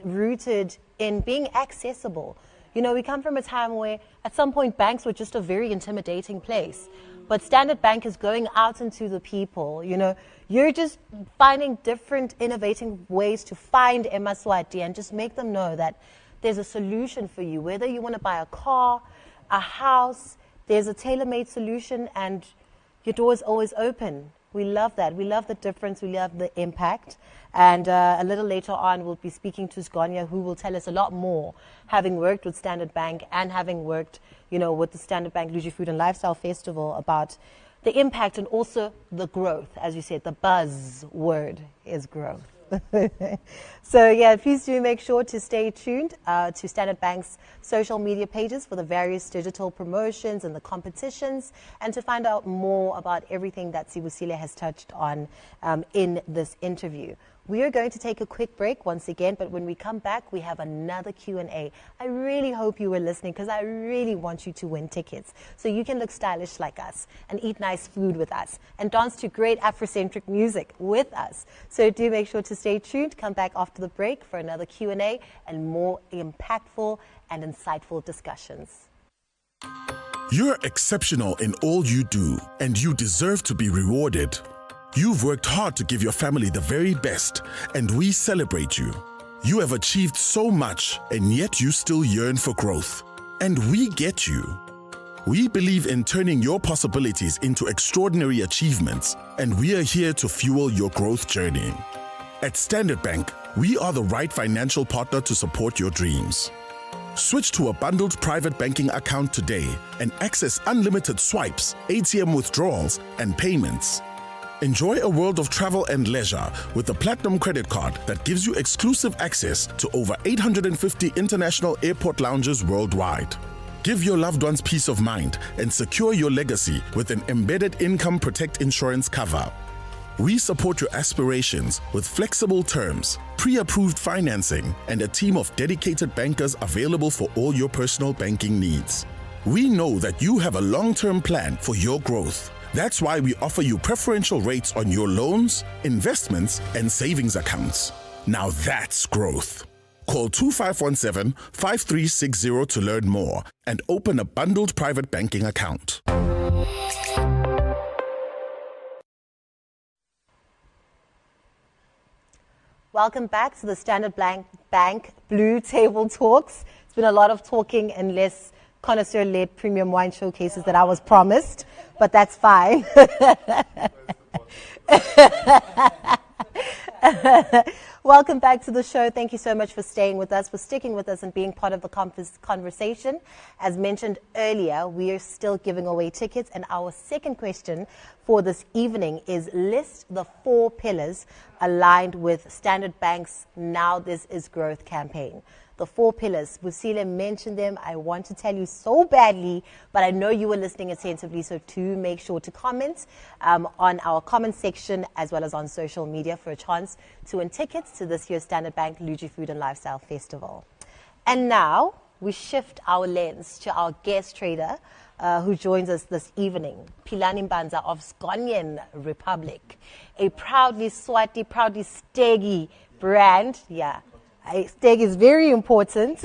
rooted in being accessible. You know, we come from a time where at some point banks were just a very intimidating place. But Standard Bank is going out into the people. You know, you're just finding different innovating ways to find Maswati and just make them know that there's a solution for you. Whether you want to buy a car, a house, there's a tailor-made solution and your door is always open. We love that. We love the difference. We love the impact. And a little later on, we'll be speaking to Sgonya, who will tell us a lot more, having worked with Standard Bank and having worked, with the Standard Bank Luju Food and Lifestyle Festival, about the impact and also the growth. As you said, the buzz word is growth. So please do make sure to stay tuned to Standard Bank's social media pages for the various digital promotions and the competitions, and to find out more about everything that Sibusile has touched on in this interview. We are going to take a quick break once again, but when we come back, we have another Q&A. I really hope you were listening because I really want you to win tickets so you can look stylish like us and eat nice food with us and dance to great Afrocentric music with us. So do make sure to stay tuned. Come back after the break for another Q&A and more impactful and insightful discussions. You're exceptional in all you do, and you deserve to be rewarded. You've worked hard to give your family the very best, and we celebrate you. You have achieved so much, and yet you still yearn for growth. And we get you. We believe in turning your possibilities into extraordinary achievements, and we are here to fuel your growth journey. At Standard Bank, we are the right financial partner to support your dreams. Switch to a bundled private banking account today and access unlimited swipes, ATM withdrawals, and payments. Enjoy a world of travel and leisure with the Platinum Credit Card that gives you exclusive access to over 850 international airport lounges worldwide. Give your loved ones peace of mind and secure your legacy with an embedded income protect insurance cover. We support your aspirations with flexible terms, pre-approved financing, and a team of dedicated bankers available for all your personal banking needs. We know that you have a long-term plan for your growth. That's why we offer you preferential rates on your loans, investments, and savings accounts. Now that's growth. Call 2517-5360 to learn more and open a bundled private banking account. Welcome back to the Standard Bank Blue Table Talks. It's been a lot of talking and less connoisseur-led premium wine showcases that I was promised, but that's fine. Welcome back to the show. Thank you so much for staying with us, for sticking with us and being part of the conversation. As mentioned earlier, we are still giving away tickets, and our second question for this evening is list the 4 pillars aligned with Standard Bank's Now This Is Growth campaign. The 4 pillars. Busile mentioned them. I want to tell you so badly, but I know you were listening attentively, so do make sure to comment on our comment section as well as on social media for a chance to win tickets to this year's Standard Bank Luju Food and Lifestyle Festival. And now we shift our lens to our guest trader who joins us this evening, Philani Mbanza of Sconian Republic, a proudly Swati, proudly Stegi brand. Yeah. Steg is very important.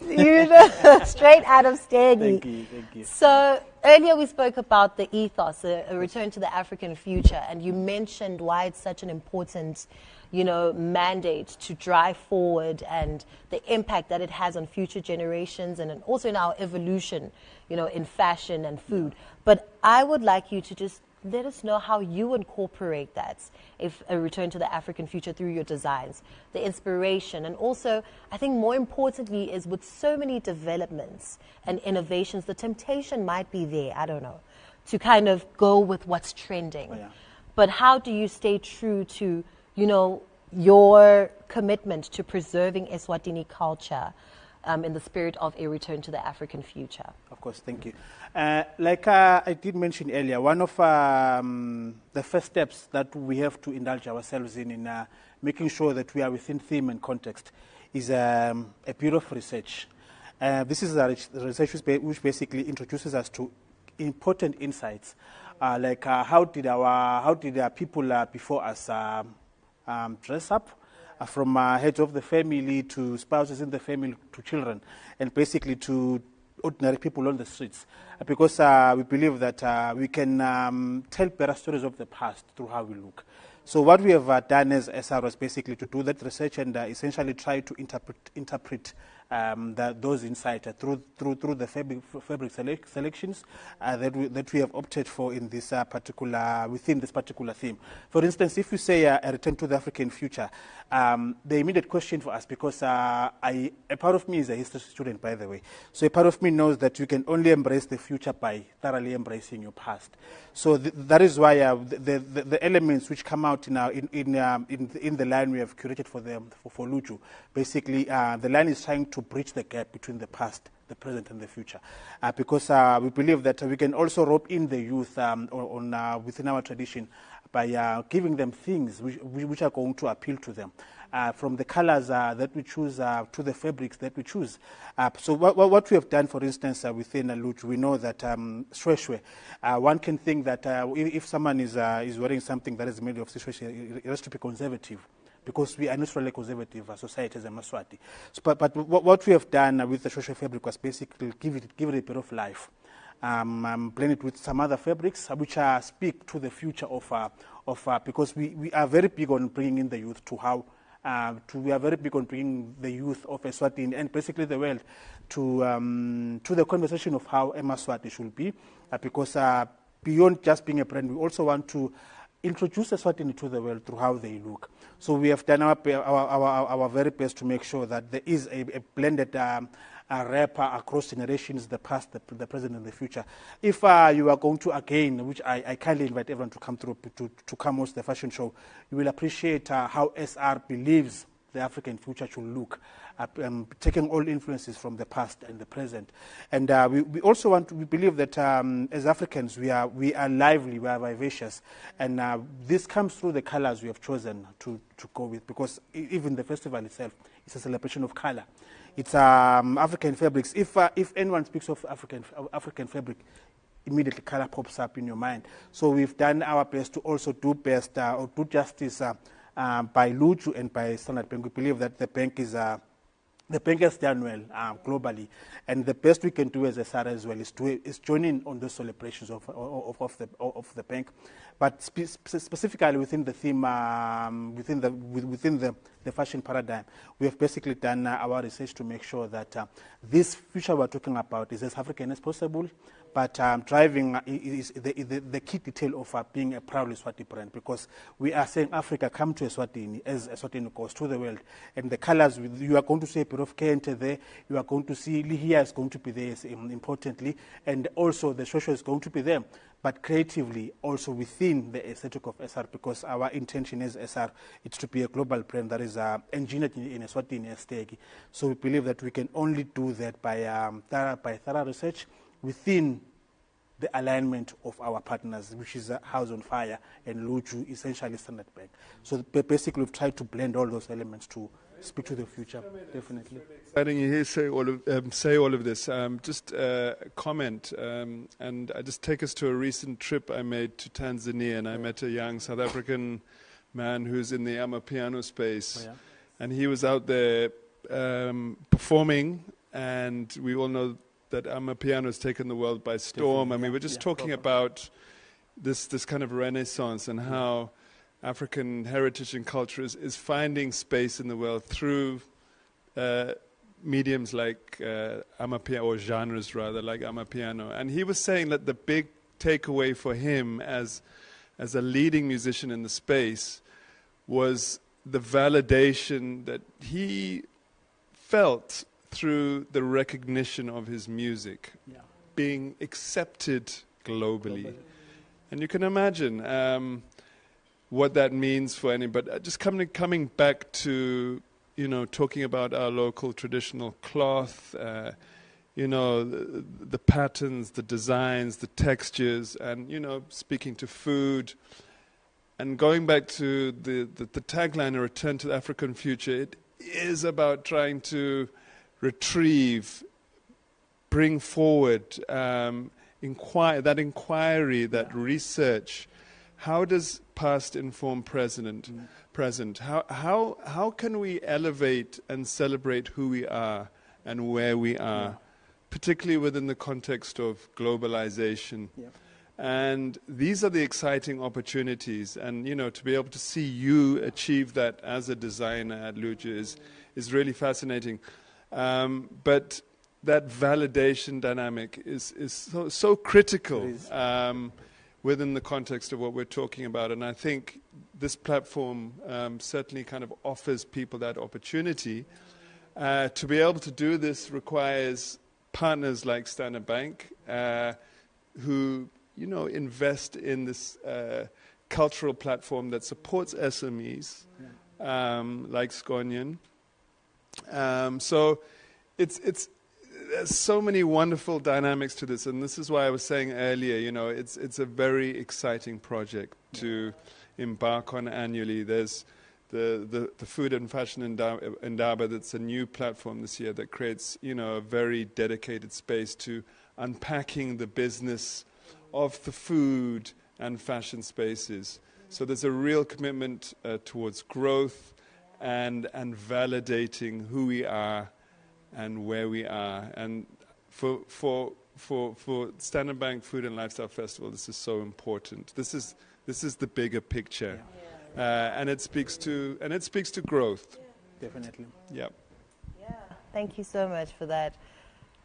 You know, straight out of Stegi. Thank you. So earlier we spoke about the ethos, a return to the African future, and you mentioned why it's such an important, mandate to drive forward and the impact that it has on future generations and also in our evolution, in fashion and food. But I would like you to just let us know how you incorporate that, if a return to the African future through your designs, the inspiration, and also, I think more importantly is with so many developments and innovations, the temptation might be there, I don't know, to kind of go with what's trending. Oh, yeah. But how do you stay true to, your commitment to preserving Eswatini culture in the spirit of a return to the African future? Of course, thank you. Like I did mention earlier, one of the first steps that we have to indulge ourselves in making sure that we are within theme and context is a bit of research. This is a research which basically introduces us to important insights, like how did people before us dress up, from heads of the family to spouses in the family to children, and basically to ordinary people on the streets, because we believe that we can tell better stories of the past through how we look. So what we have done as SR was basically to do that research and essentially try to interpret those insights through the fabric selections that we have opted for in this within this particular theme. For instance, if you say a return to the African future, the immediate question for us, because a part of me is a history student, by the way, so a part of me knows that you can only embrace the future by thoroughly embracing your past. So that is why the elements which come out now in the line we have curated for Luju, basically the line is trying to to bridge the gap between the past, the present, and the future. Because we believe that we can also rope in the youth within our tradition by giving them things which are going to appeal to them. From the colors that we choose to the fabrics that we choose. So what we have done, for instance, within Luju, we know that shweshwe, one can think that if someone is wearing something that is made of shweshwe, it has to be conservative, because we are not really conservative society as a Maswati. So, but what we have done with the shweshwe fabric was basically give it a bit of life. Blend it with some other fabrics which speak to the future of because we are very big on bringing in the youth to how. We are very big on bringing the youth of Eswatini and basically the world to the conversation of how Eswatini should be, because beyond just being a brand, we also want to introduce Eswatini to the world through how they look. So we have done our very best to make sure that there is a blended wrapper across generations, the past, the present, and the future. If you are going to, again, which I kindly invite everyone to come through to come watch the fashion show, you will appreciate how SR believes the African future should look, taking all influences from the past and the present. And we also we believe that as Africans, we are lively, we are vivacious, and this comes through the colors we have chosen to go with, because even the festival itself is a celebration of color. It's African fabrics. If anyone speaks of African fabric, immediately color pops up in your mind. So we've done our best to also do best or do justice by Luju and by Standard Bank. We believe that the bank has done well globally, and the best we can do as SR as well is join in on those celebrations of the bank, but specifically within the theme within the fashion paradigm. We have basically done our research to make sure that this future we're talking about is as African as possible, but driving is the key detail of being a proudly Swati brand, because we are saying Africa, come to Eswatini as Eswatini goes to the world. And the colors, you are going to see a bit of Kente there, you are going to see Lihia is going to be there, importantly, and also the shosho is going to be there, but creatively also within the aesthetic of SR, because our intention as SR is to be a global brand that is engineered in Eswatini aesthetic. So we believe that we can only do that by thorough research within the alignment of our partners, which is House on Fire and Luju, essentially Standard Bank. So basically we've tried to blend all those elements to speak to the future, definitely. Exciting you hear say all of this. Just a comment, and I just take us to a recent trip I made to Tanzania, and I met a young South African man who's in the Amapiano space, and he was out there performing, and we all know that Amapiano has taken the world by storm. And we were just talking about this kind of renaissance and how African heritage and culture is finding space in the world through mediums like Amapiano, or genres rather, like Amapiano. And he was saying that the big takeaway for him as a leading musician in the space was the validation that he felt through the recognition of his music being accepted globally. And you can imagine what that means for anybody. But just coming back to, talking about our local traditional cloth, the patterns, the designs, the textures, and, speaking to food. And going back to the tagline, a return to the African future, it is about trying to retrieve, bring forward, that inquiry, that research. How does past inform present? How can we elevate and celebrate who we are and where we are, particularly within the context of globalization? And these are the exciting opportunities. And, to be able to see you achieve that as a designer at Luju is really fascinating. But that validation dynamic is so critical within the context of what we're talking about. And I think this platform certainly kind of offers people that opportunity. To be able to do this requires partners like Standard Bank who, invest in this cultural platform that supports SMEs like Sconian. So there's so many wonderful dynamics to this, and this is why I was saying earlier, it's a very exciting project to embark on annually. There's the Food and Fashion Indaba, that's a new platform this year that creates, a very dedicated space to unpacking the business of the food and fashion spaces. So there's a real commitment towards growth and validating who we are and where we are. And for Standard Bank Food and Lifestyle Festival, this is so important. This is the bigger picture, and it speaks to growth. Definitely. Yep. Yeah. Thank you so much for that.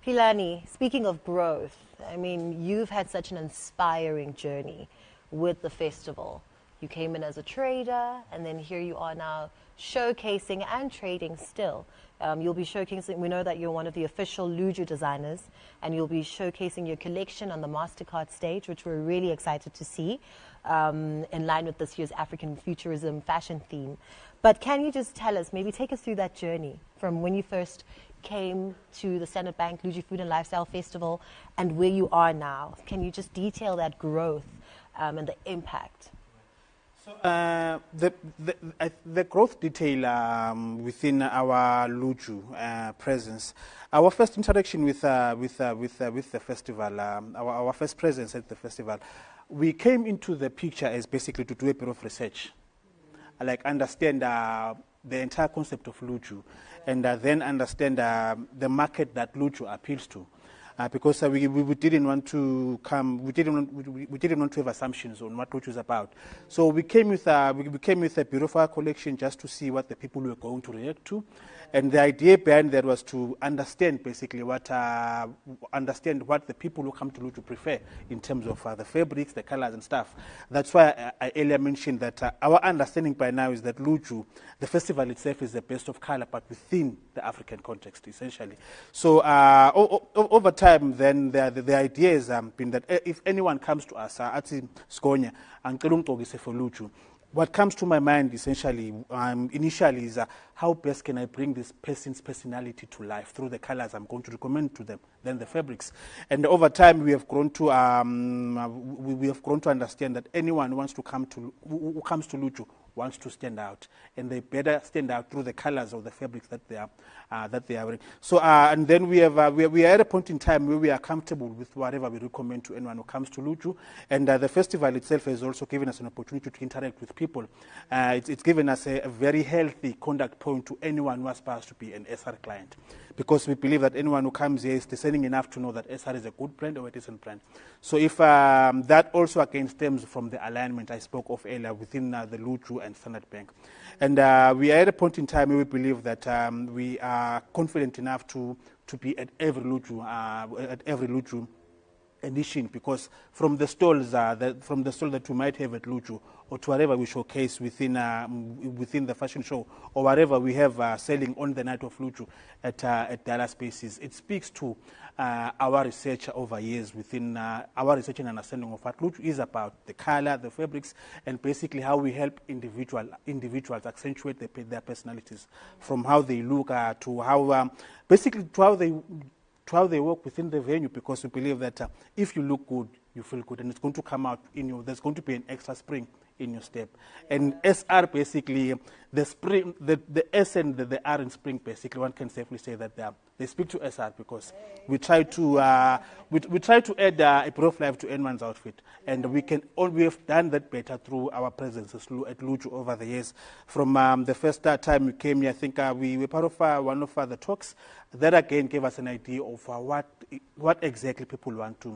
Philani, speaking of growth, I mean, you've had such an inspiring journey with the festival. You came in as a trader, and then here you are now showcasing and trading still. You'll be showcasing, we know that you're one of the official Luju designers, and you'll be showcasing your collection on the MasterCard stage, which we're really excited to see, in line with this year's African Futurism fashion theme. But can you just tell us, maybe take us through that journey from when you first came to the Standard Bank Luju Food and Lifestyle Festival and where you are now? Can you just detail that growth and the impact? So the growth detail within our Luju presence, our first interaction with the festival, our first presence at the festival, we came into the picture as basically to do a bit of research, like understand the entire concept of Luju, and then understand the market that Luju appeals to. Because we didn't want to we didn't want to have assumptions on what Luju is about. So we came with a beautiful collection just to see what the people were going to react to, and the idea behind that was to understand basically what the people who come to Luju prefer in terms of the fabrics, the colors, and stuff. That's why I earlier mentioned that our understanding by now is that Luju, the festival itself, is the best of color, but within the African context, essentially. So over time, then the idea has been that if anyone comes to us, at Skonya, and for Luju, what comes to my mind essentially, initially, is how best can I bring this person's personality to life through the colors I'm going to recommend to them, then the fabrics. And over time, we have grown to understand that anyone who comes to Luju wants to stand out, and they better stand out through the colors of the fabrics that they are wearing. So and then we are at a point in time where we are comfortable with whatever we recommend to anyone who comes to Luju, and the festival itself has also given us an opportunity to interact with people. It's given us a very healthy contact point to anyone who aspires to be an SR client, because we believe that anyone who comes here is discerning enough to know that SR is a good brand or a decent brand. So if that also again stems from the alignment I spoke of earlier within the Luju and Standard Bank. And we are at a point in time where we believe that we are confident enough to be at every Luju edition, because from the stalls that we might have at Luju, or to whatever we showcase within the fashion show, or whatever we have selling on the night of Luju at Dallas Spaces, it speaks to our research over years, within our research and understanding of what Luju is about, the color, the fabrics, and basically how we help individuals accentuate their personalities, from how they look to how basically to how they work within the venue, because we believe that if you look good, you feel good, and it's going to come out in you. There's going to be an extra spring in your step. And SR, basically, the spring, the S and the R in spring, basically, one can safely say that they speak to SR, because we try to add a bit of life to anyone's outfit, and we have done that better through our presence at Luju over the years. From the first time we came here, I think we were part of one of the talks. That again gave us an idea of what exactly people want to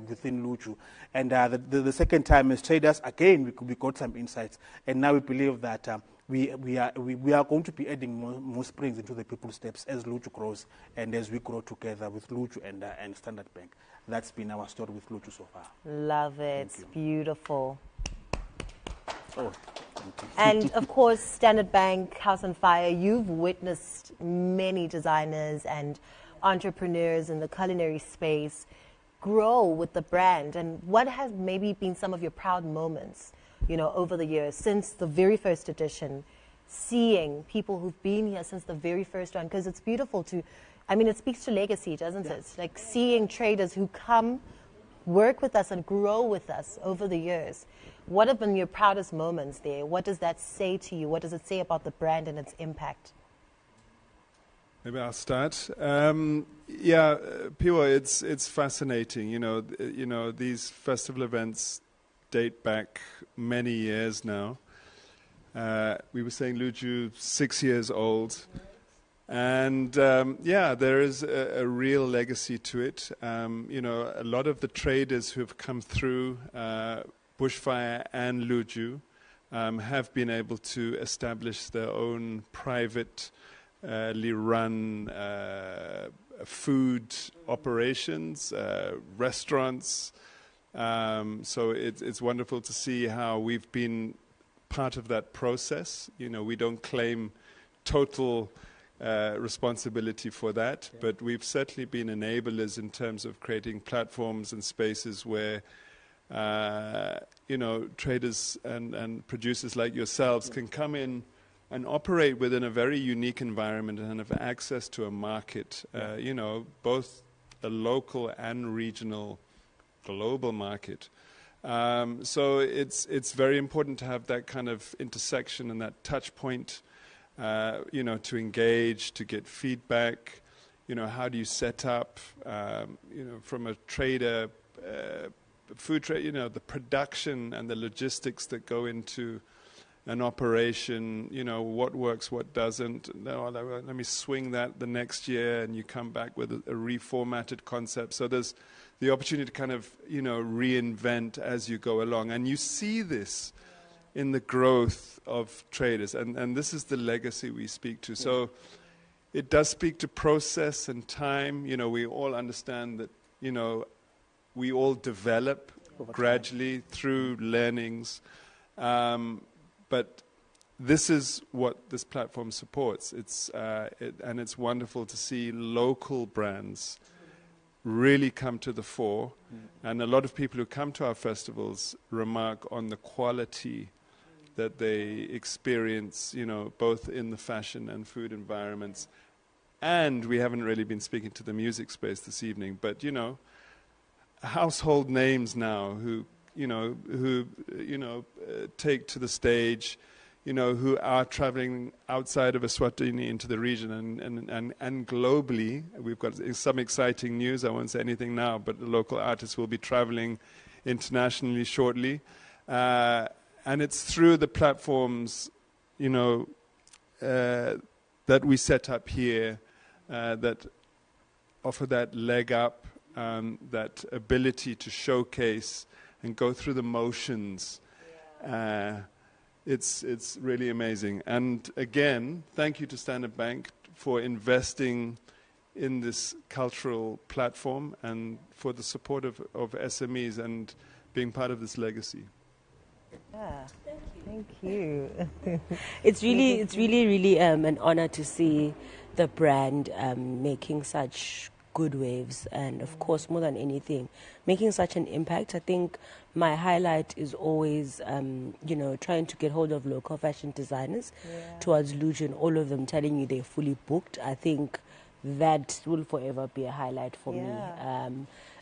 within Luju. And the second time as traders, again we got some insights, and now we believe that we are going to be adding more springs into the people's steps as Luju grows, and as we grow together with Luju and Standard Bank. That's been our story with Luju so far. Love it. Beautiful. Oh. And of course, Standard Bank, House on Fire, you've witnessed many designers and entrepreneurs in the culinary space grow with the brand. And what has maybe been some of your proud moments, over the years, since the very first edition, seeing people who've been here since the very first one? Because it's beautiful to I mean, it speaks to legacy, doesn't it? Like seeing traders who come, work with us and grow with us over the years. What have been your proudest moments there? What does that say to you? What does it say about the brand and its impact? Maybe I'll start. Yeah, Piwa, it's fascinating. You know, these festival events date back many years now. We were saying Luju, 6 years old. And yeah, there is a real legacy to it. You know, a lot of the traders who have come through Bushfire and Luju have been able to establish their own privately run food operations, restaurants. So it's wonderful to see how we've been part of that process. You know, we don't claim total responsibility for that, but we've certainly been enablers in terms of creating platforms and spaces where you know, traders and producers like yourselves can come in and operate within a very unique environment and have access to a market, you know, both a local and regional, global market. So it's very important to have that kind of intersection and that touch point, you know, to engage, to get feedback. You know, how do you set up, you know, from a trader, food trade, you know, the production and the logistics that go into an operation, you know, what works, what doesn't. No, let me swing that the next year, and you come back with a reformatted concept. So there's the opportunity to kind of, you know, reinvent as you go along. And you see this in the growth of traders. And this is the legacy we speak to. So it does speak to process and time. You know, we all understand that, you know, we all develop gradually through learnings. But this is what this platform supports. And it's wonderful to see local brands really come to the fore. And a lot of people who come to our festivals remark on the quality that they experience, you know, both in the fashion and food environments. And we haven't really been speaking to the music space this evening, but, you know, household names now who take to the stage, you know, who are traveling outside of Eswatini into the region and globally. We've got some exciting news. I won't say anything now, but the local artists will be traveling internationally shortly. And it's through the platforms, you know, that we set up here that offer that leg up, that ability to showcase and go through the motions. It's really amazing. And again, thank you to Standard Bank for investing in this cultural platform and for the support of SMEs and being part of this legacy. Yeah. Thank you. It's really an honor to see the brand making such good waves, and of course, more than anything, making such an impact. I think my highlight is always, you know, trying to get hold of local fashion designers towards Luju, and all of them telling you they're fully booked. I think that will forever be a highlight for me.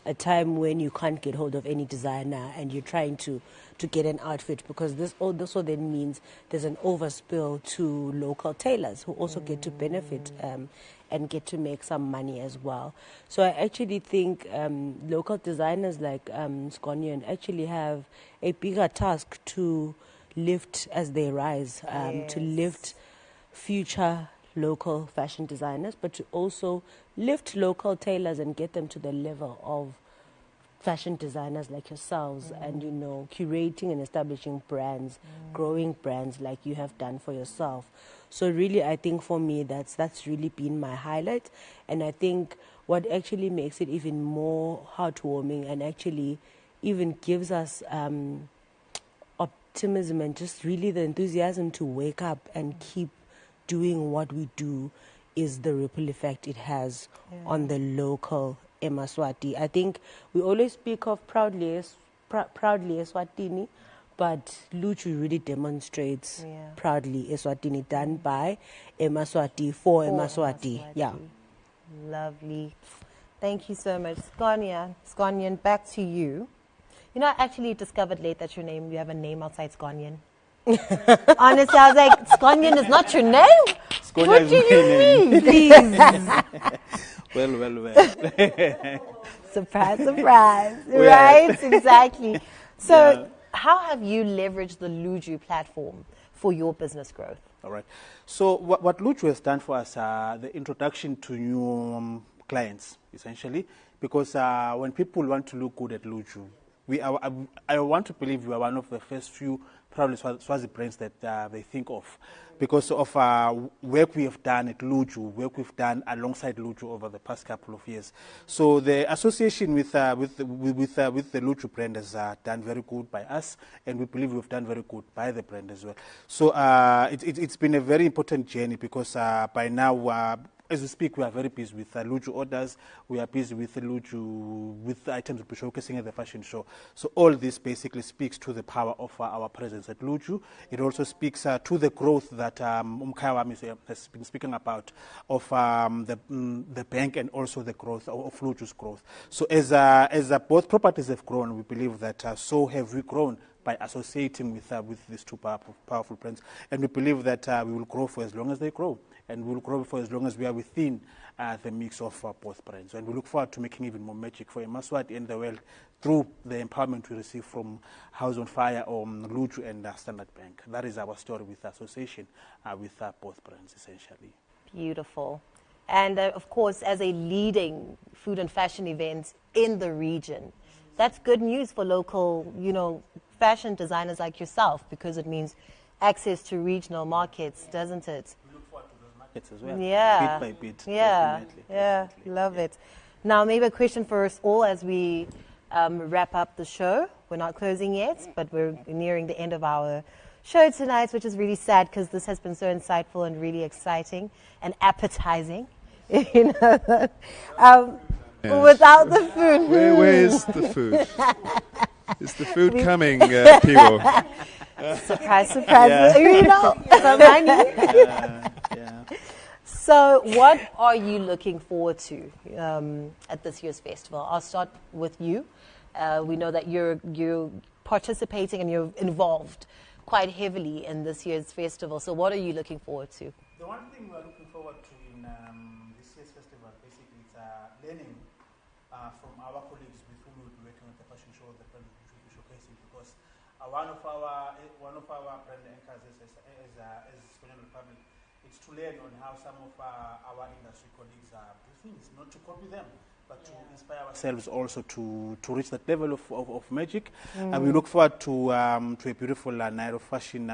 A time when you can't get hold of any designer and you're trying to get an outfit, because this also then means there's an overspill to local tailors who also get to benefit and get to make some money as well. So I actually think local designers like Skonian actually have a bigger task to lift as they rise, to lift future local fashion designers, but to also lift local tailors and get them to the level of fashion designers like yourselves, and, you know, curating and establishing brands, growing brands like you have done for yourself. So really, I think for me, that's really been my highlight. And I think what actually makes it even more heartwarming and actually even gives us optimism and just really the enthusiasm to wake up and keep doing what we do is the ripple effect it has on the local Emaswati. I think we always speak of proudly Eswatini, but Luju really demonstrates proudly Eswatini, done by Emaswati for Emaswati. Yeah. Lovely. Thank you so much. Skonyan, back to you. You know, I actually discovered late that you have a name outside Skonyan. Honestly, I was like, Skonyan is not your name? Skonya What is do my you name. mean? Please. Well. Surprise, surprise. Well. Right? Exactly. So, Yeah. how have you leveraged the Luju platform for your business growth? All right. So what Luju has done for us, the introduction to new clients, essentially, because when people want to look good at Luju, I want to believe we are one of the first few probably Swazi brands that they think of, because of work we have done at Luju, work we've done alongside Luju over the past couple of years. So the association with the Luju brand has done very good by us, and we believe we've done very good by the brand as well. So it's been a very important journey, because by now, as we speak, we are very busy with Luju orders. We are busy with Luju, with the items we'll be showcasing at the fashion show. So all this basically speaks to the power of our presence at Luju. It also speaks to the growth that Umkhaya has been speaking about, of the bank, and also the growth of Luju's growth. So as both properties have grown, we believe that so have we grown by associating with these two powerful brands. And we believe that we will grow for as long as they grow, and we will grow for as long as we are within the mix of both brands. And we look forward to making even more magic for Emaswati in the world through the empowerment we receive from House on Fire, or Luju, and Standard Bank. That is our story with association with both brands, essentially. Beautiful. And of course, as a leading food and fashion event in the region, that's good news for local, fashion designers like yourself, because it means access to regional markets, doesn't it? We look forward to those markets as well, Yeah. bit by bit. Yeah, Definitely. love it. Now, maybe a question for us all as we wrap up the show. We're not closing yet, but we're nearing the end of our show tonight, which is really sad, because this has been so insightful and really exciting and appetizing. Without the food. Where is the food? Is the food coming, people? Surprise, surprise. So what are you looking forward to at this year's festival? I'll start with you. We know that you're participating and you're involved quite heavily in this year's festival. So what are you looking forward to? The one thing we're looking forward to in this year's festival, basically, is learning from our colleagues with whom we'll be working on the fashion show, the brand which we'll be showcasing, because one of our brand anchors as Colonial Republic, it's to learn on how some of our industry colleagues do things, not to copy them, but to inspire ourselves also to reach that level of magic. And we look forward to a beautiful night of fashion,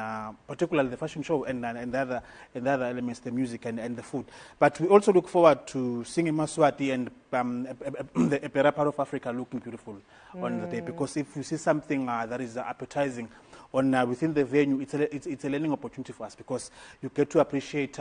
particularly the fashion show and the other elements, the music and the food. But we also look forward to singing Maswati and the better part of Africa looking beautiful on the day. Because if you see something that is appetizing within the venue, it's a learning opportunity for us, because you get to appreciate,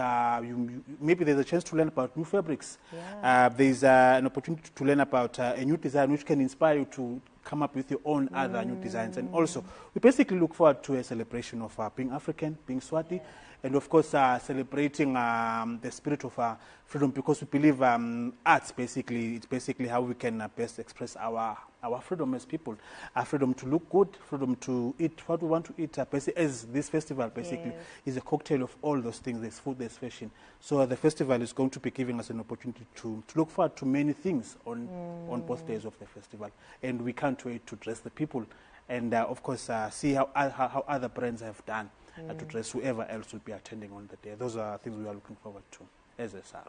maybe there's a chance to learn about new fabrics. Yeah. There's an opportunity to learn about a new design which can inspire you to come up with your own other new designs. And also, we basically look forward to a celebration of being African, being Swati, and of course celebrating the spirit of freedom, because we believe arts it's basically how we can best express our freedom as people, our freedom to look good, freedom to eat what we want to eat. As this festival basically is a cocktail of all those things. There's food, there's fashion. So the festival is going to be giving us an opportunity to look forward to many things on both days of the festival, and we can't wait to dress the people, and of course see how other brands have done to dress whoever else will be attending on the day. Those are things we are looking forward to as a SAR.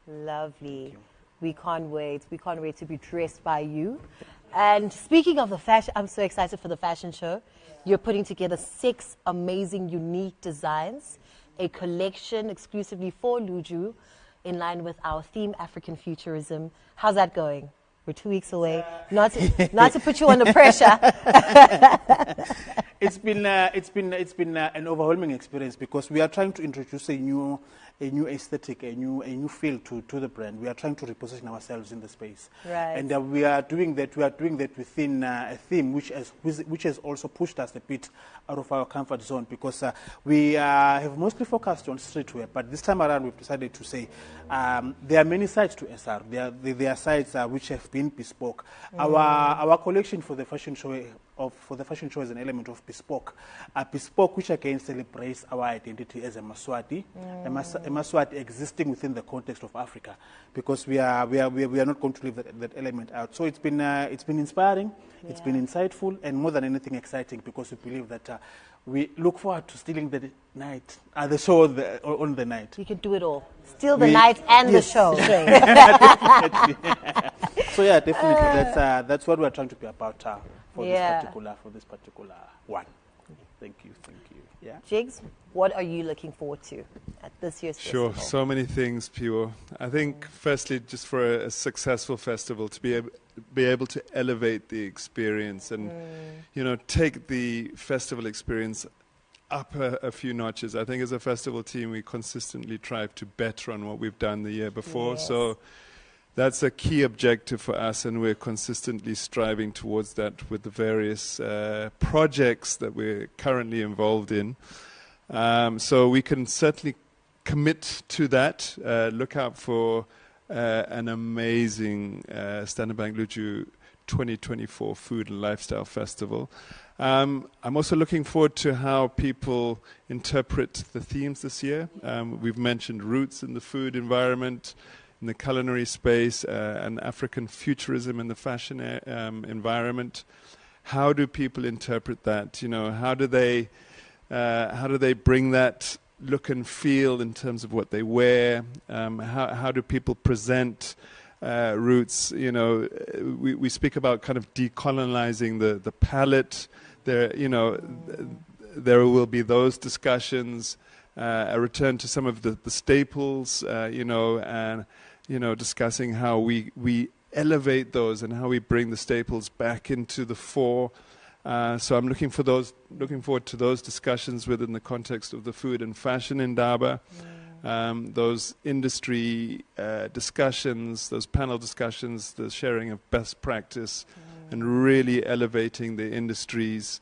Lovely. We can't wait. We can't wait to be dressed by you. And speaking of the fashion, I'm so excited for the fashion show. You're putting together 6 amazing, unique designs, a collection exclusively for Luju, in line with our theme, African Futurism. How's that going? We're 2 weeks away. Not to put you under pressure. It's been an overwhelming experience, because we are trying to introduce a new new aesthetic, a new feel to the brand. We are trying to reposition ourselves in the space. Right. And we are doing that. We are doing that within a theme which has also pushed us a bit out of our comfort zone, because we have mostly focused on streetwear. But this time around, we've decided to say there are many sides to SR. There are sides which have been bespoke. Our collection for the fashion show is an element of bespoke. Bespoke, which again celebrates our identity as a Maswati, a Maswati existing within the context of Africa, because we are not going to leave that element out. So it's been inspiring, it's been insightful, and more than anything exciting, because we believe that we look forward to stealing the night, the show on the night. You can do it all. Steal the night and the show. So yeah, definitely that's what we're trying to be about for this particular one. Thank you. Yeah. Jigs, what are you looking forward to at this year's festival? Sure, so many things, Pio. I think, firstly, just for a successful festival, to be able to elevate the experience and, take the festival experience up a few notches. I think as a festival team, we consistently strive to better on what we've done the year before. Yes. So that's a key objective for us, and we're consistently striving towards that with the various projects that we're currently involved in. So we can certainly commit to that. Look out for an amazing Standard Bank Luju 2024 Food and Lifestyle Festival. I'm also looking forward to how people interpret the themes this year. We've mentioned roots in the food environment, in the culinary space, and African futurism in the fashion environment. How do people interpret that? How do they bring that look and feel in terms of what they wear? How do people present roots? We speak about kind of decolonizing the palette. There will be those discussions. A return to some of the staples, and discussing how we elevate those and how we bring the staples back into the fore. So I'm looking forward to those discussions within the context of the food and fashion indaba. Those industry discussions, those panel discussions, the sharing of best practice, and really elevating the industries.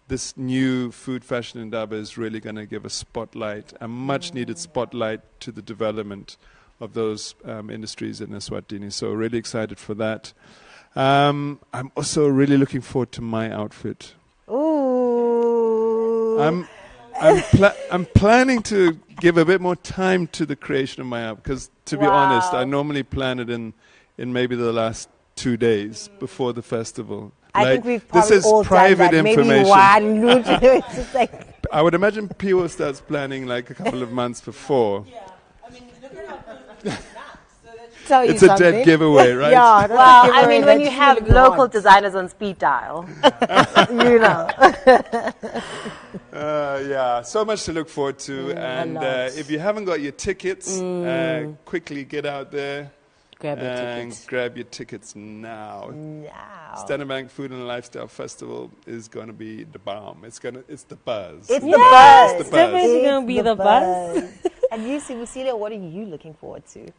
This new food fashion indaba is really going to give a much needed spotlight to the development of those industries in Eswatini. So really excited for that. I'm also really looking forward to my outfit. Ooh. I'm planning to give a bit more time to the creation of my outfit, because to be honest, I normally plan it in maybe the last 2 days before the festival. I think we've probably this is all private done that. information. Maybe one. It's just like I would imagine Pio starts planning like a couple of months before. Yeah, I mean, look at how good it tell you It's a something. dead giveaway, right? Yeah, that's well, a giveaway I mean, when that you you have really local want. designers on speed dial, Yeah, so much to look forward to. And if you haven't got your tickets, quickly get out there Grab your and tickets. grab your tickets now. Standard Bank Food and Lifestyle Festival is going to be the bomb. It's the buzz. It's the buzz. It's the buzz. Definitely going to be the buzz. And you, Sibusilia, what are you looking forward to?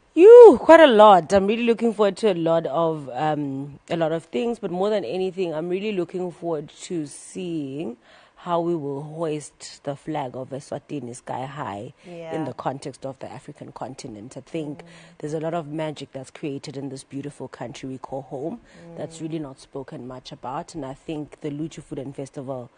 Quite a lot. I'm really looking forward to a lot of things, but more than anything, I'm really looking forward to seeing how we will hoist the flag of Eswatini sky high in the context of the African continent. I think there's a lot of magic that's created in this beautiful country we call home that's really not spoken much about, and I think the Luju Food and Festival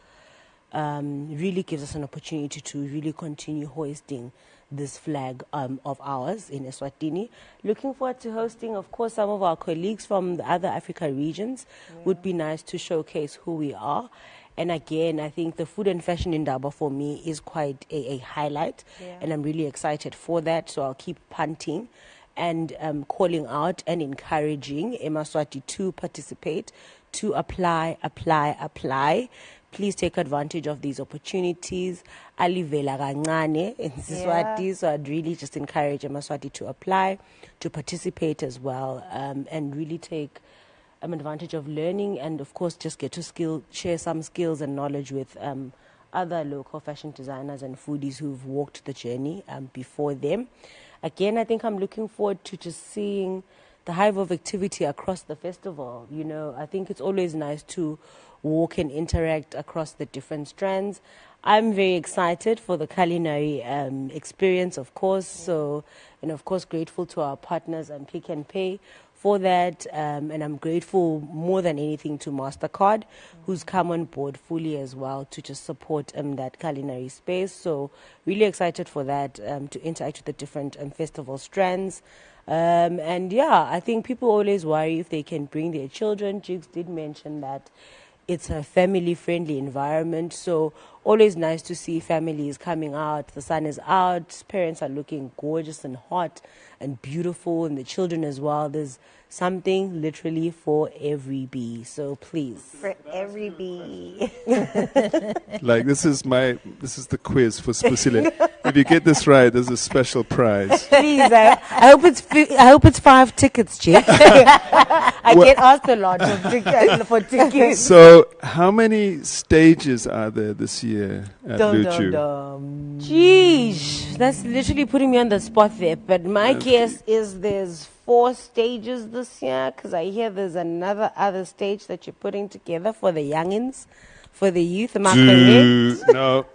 really gives us an opportunity to really continue hoisting this flag of ours in Eswatini. Looking forward to hosting, of course, some of our colleagues from the other Africa regions. Would be nice to showcase who we are. And again, I think the food and fashion indaba for me is quite a highlight, and I'm really excited for that. So I'll keep punting and calling out and encouraging Emaswati to participate, to apply. Please take advantage of these opportunities. Alivela kancane in Siswati, so I'd really just encourage Emaswati to apply, to participate as well, and really take advantage of learning, and of course just get to share some skills and knowledge with other local fashion designers and foodies who've walked the journey before them. Again, I think I'm looking forward to just seeing the hive of activity across the festival. You know, I think it's always nice to walk and interact across the different strands. I'm very excited for the culinary experience, of course. So, and of course, grateful to our partners and Pick and Pay for that. And I'm grateful more than anything to MasterCard, who's come on board fully as well to just support that culinary space. So, really excited for that, to interact with the different festival strands. And yeah, I think people always worry if they can bring their children. Jigs did mention that it's a family-friendly environment, so always nice to see families coming out. The sun is out, parents are looking gorgeous and hot and beautiful, and the children as well. There's something literally for every bee, so please. For every bee. Like, this is the quiz for Spusile. If you get this right, there's a special prize. Please, I hope it's 5 tickets, Chief. I get asked a lot for tickets. So, how many stages are there this year at Luju? Jeez, that's literally putting me on the spot there. But my guess is there's 4 stages this year, because I hear there's other stage that you're putting together for the youngins, for the youth. Am I correct? No.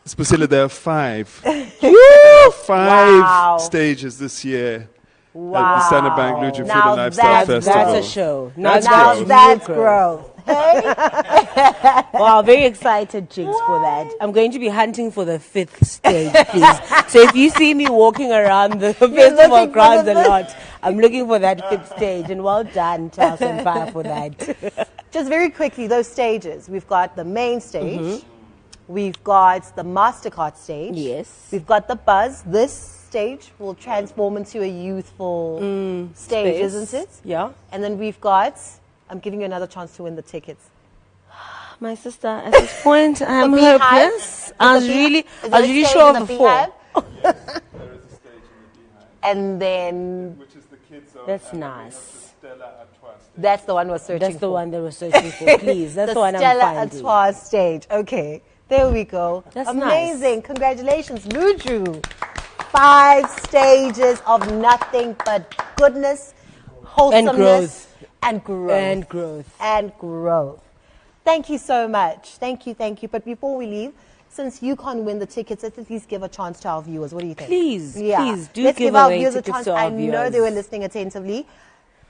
Spusile, there are 5. There are 5 stages this year at the Standard Bank Luju Food and Lifestyle Festival. That's a show. That's growth. Wow, very excited, Jigs, for that. I'm going to be hunting for the 5th stage, please. So if you see me walking around the festival grounds a lot, I'm looking for that 5th stage. And well done to House on Fire for that. Just very quickly, those stages. We've got the main stage. We've got the MasterCard stage. Yes. We've got the Buzz. This stage will transform into a youthful stage, space. isn't it? Yeah. And then we've got, I'm giving you another chance to win the tickets. My sister, at this point, I'm beehive? hopeless. I was really sure of the 4. There is a stage in the beehive. And then Which is the kids' zone. That's and then nice. we have the Stella Artois stage. that's the one we're searching That's for. the one they were searching for, please. That's the one I'm Stella finding. Artois stage. Okay, there we go. That's amazing. nice. Congratulations, Luju. 5 stages of nothing but goodness, wholesomeness, and growth. Thank you so much. Thank you. But before we leave, since you can't win the tickets, let's at least give a chance to our viewers. What do you think? Please, do Let's give give our away viewers a tickets chance. to our I know they viewers. were listening attentively.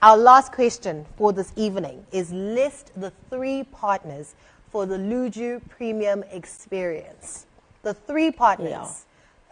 Our last question for this evening is list the 3 partners for the Luju Premium Experience. The 3 partners. Yeah.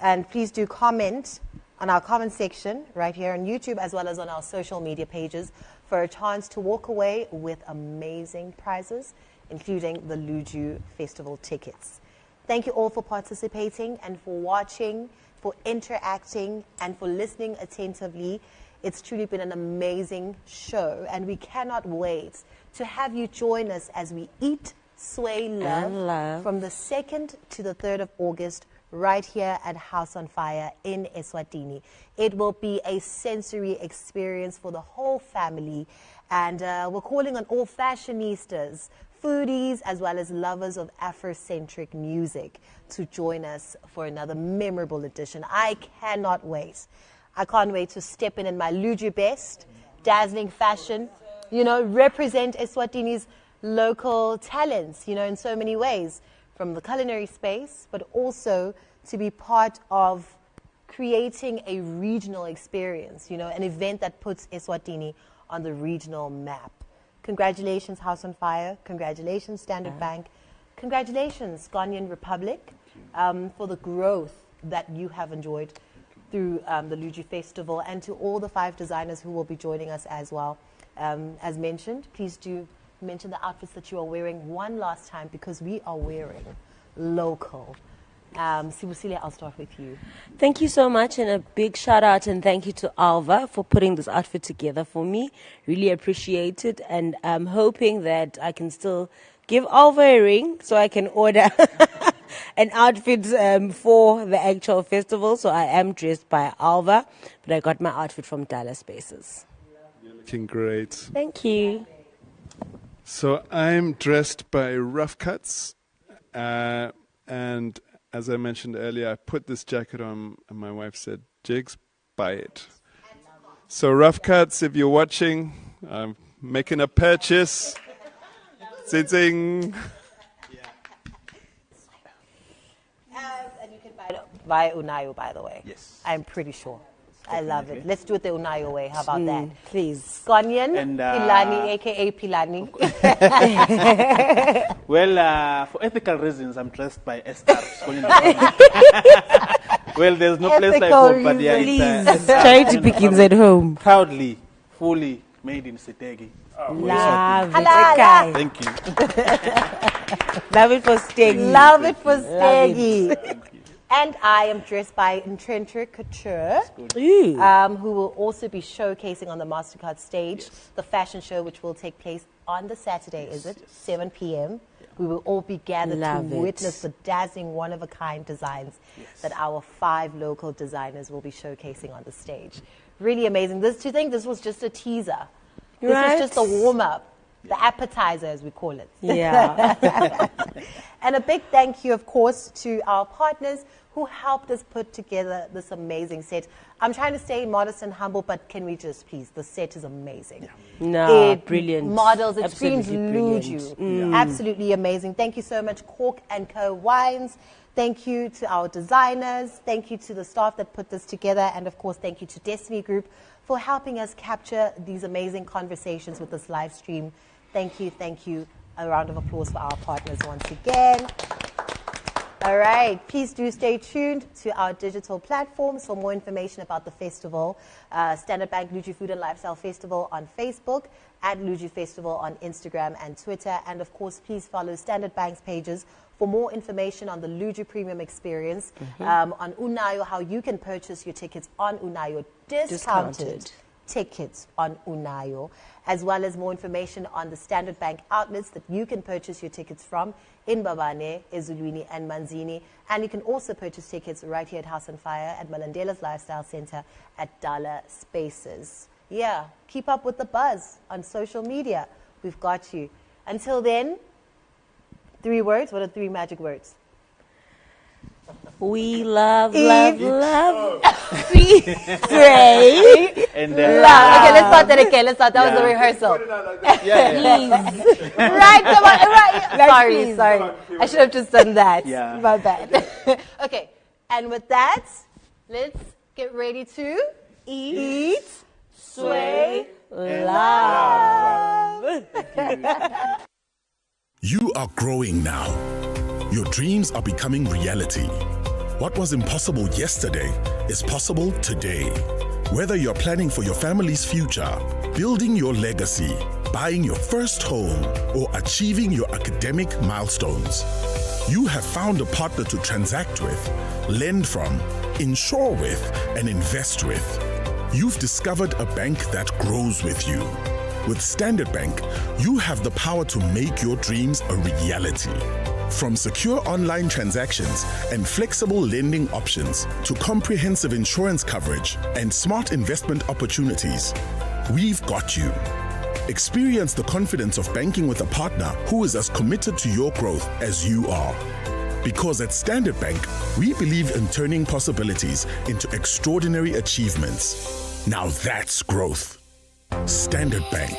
And please do comment on our comment section right here on YouTube as well as on our social media pages for a chance to walk away with amazing prizes, including the Luju Festival tickets. Thank you all for participating and for watching, for interacting, and for listening attentively. It's truly been an amazing show, and we cannot wait to have you join us as we eat, sway, love from the 2nd to the 3rd of August right here at House on Fire in Eswatini. It will be a sensory experience for the whole family, and we're calling on all fashionistas, foodies, as well as lovers of Afrocentric music to join us for another memorable edition. I cannot wait. I can't wait to step in my Luju best, dazzling fashion, represent Eswatini's local talents, in so many ways, from the culinary space, but also to be part of creating a regional experience, an event that puts Eswatini on the regional map. Congratulations, House on Fire. Congratulations, Standard Bank. Congratulations, Ghanaian Republic, for the growth that you have enjoyed through the Luju Festival, and to all the 5 designers who will be joining us as well. As mentioned, please do mention the outfits that you are wearing one last time, because we are wearing local. Sibusile, I'll start with you. Thank you so much, and a big shout out and thank you to Alva for putting this outfit together for me. Really appreciate it, and I'm hoping that I can still give Alva a ring so I can order an outfit for the actual festival. So I am dressed by Alva, but I got my outfit from Dallas Spaces. You're looking great. Thank you. So I'm dressed by Rough Cuts. And as I mentioned earlier, I put this jacket on and my wife said, Jigs, buy it. So Rough Cuts, if you're watching, I'm making a purchase. Zing. And you can buy it via Unayo, by the way. Yes. I'm pretty sure. I love it. Let's do it the Unayo way. How about that? Please. Skonyan And, Pilani, a.k.a. Pilani. Well, for ethical reasons, I'm dressed by SR. Well, there's no place like Ethical home, but yeah, Please. it's Charity pickings at home. proudly, fully made in Setegi. Love it. Halala. Okay. Thank you. Love it for staying. Love it for Love Stegi. Thank you. And I am dressed by Intrentre Couture, Ooh. who will also be showcasing on the MasterCard stage, the fashion show, which will take place on the Saturday, is it? 7 p.m. We will all be gathered Love to it. witness the dazzling, one-of-a-kind designs that our 5 local designers will be showcasing on the stage. Really amazing. To think this was just a teaser. This Right. was just a warm-up. The appetizer, as we call it. Yeah. And a big thank you, of course, to our partners who helped us put together this amazing set. I'm trying to stay modest and humble, but can we just please? The set is amazing. No, It brilliant. models, it Absolutely screams brilliant. Luju. Absolutely amazing. Thank you so much, Cork & Co. Wines. Thank you to our designers. Thank you to the staff that put this together. And, of course, thank you to Destiny Group for helping us capture these amazing conversations with this live stream. Thank you, thank you. A round of applause for our partners once again. All right, please do stay tuned to our digital platforms for more information about the festival. Standard Bank Luju Food and Lifestyle Festival on Facebook, at Luju Festival on Instagram and Twitter. And of course, please follow Standard Bank's pages for more information on the Luju Premium Experience, on Unayo, how you can purchase your tickets on Unayo, discounted tickets on Unayo, as well as more information on the Standard Bank outlets that you can purchase your tickets from in Babane, Ezulwini, and Manzini. And you can also purchase tickets right here at House on Fire at Malandela's Lifestyle Center at Dala Spaces. Yeah, keep up with the buzz on social media. We've got you. Until then, 3 words. What are 3 magic words? We love, Eve. love. We pray. And Okay, let's start that again. That was the rehearsal. Please. Right, come on, right. Sorry, please. sorry. I should have just done that. Yeah. My bad. Okay, and with that, let's get ready to eat, sway, love. You are growing now. Your dreams are becoming reality. What was impossible yesterday is possible today. Whether you're planning for your family's future, building your legacy, buying your first home, or achieving your academic milestones, you have found a partner to transact with, lend from, insure with, and invest with. You've discovered a bank that grows with you. With Standard Bank, you have the power to make your dreams a reality. From secure online transactions and flexible lending options to comprehensive insurance coverage and smart investment opportunities, we've got you. Experience the confidence of banking with a partner who is as committed to your growth as you are. Because at Standard Bank, we believe in turning possibilities into extraordinary achievements. Now that's growth. Standard Bank.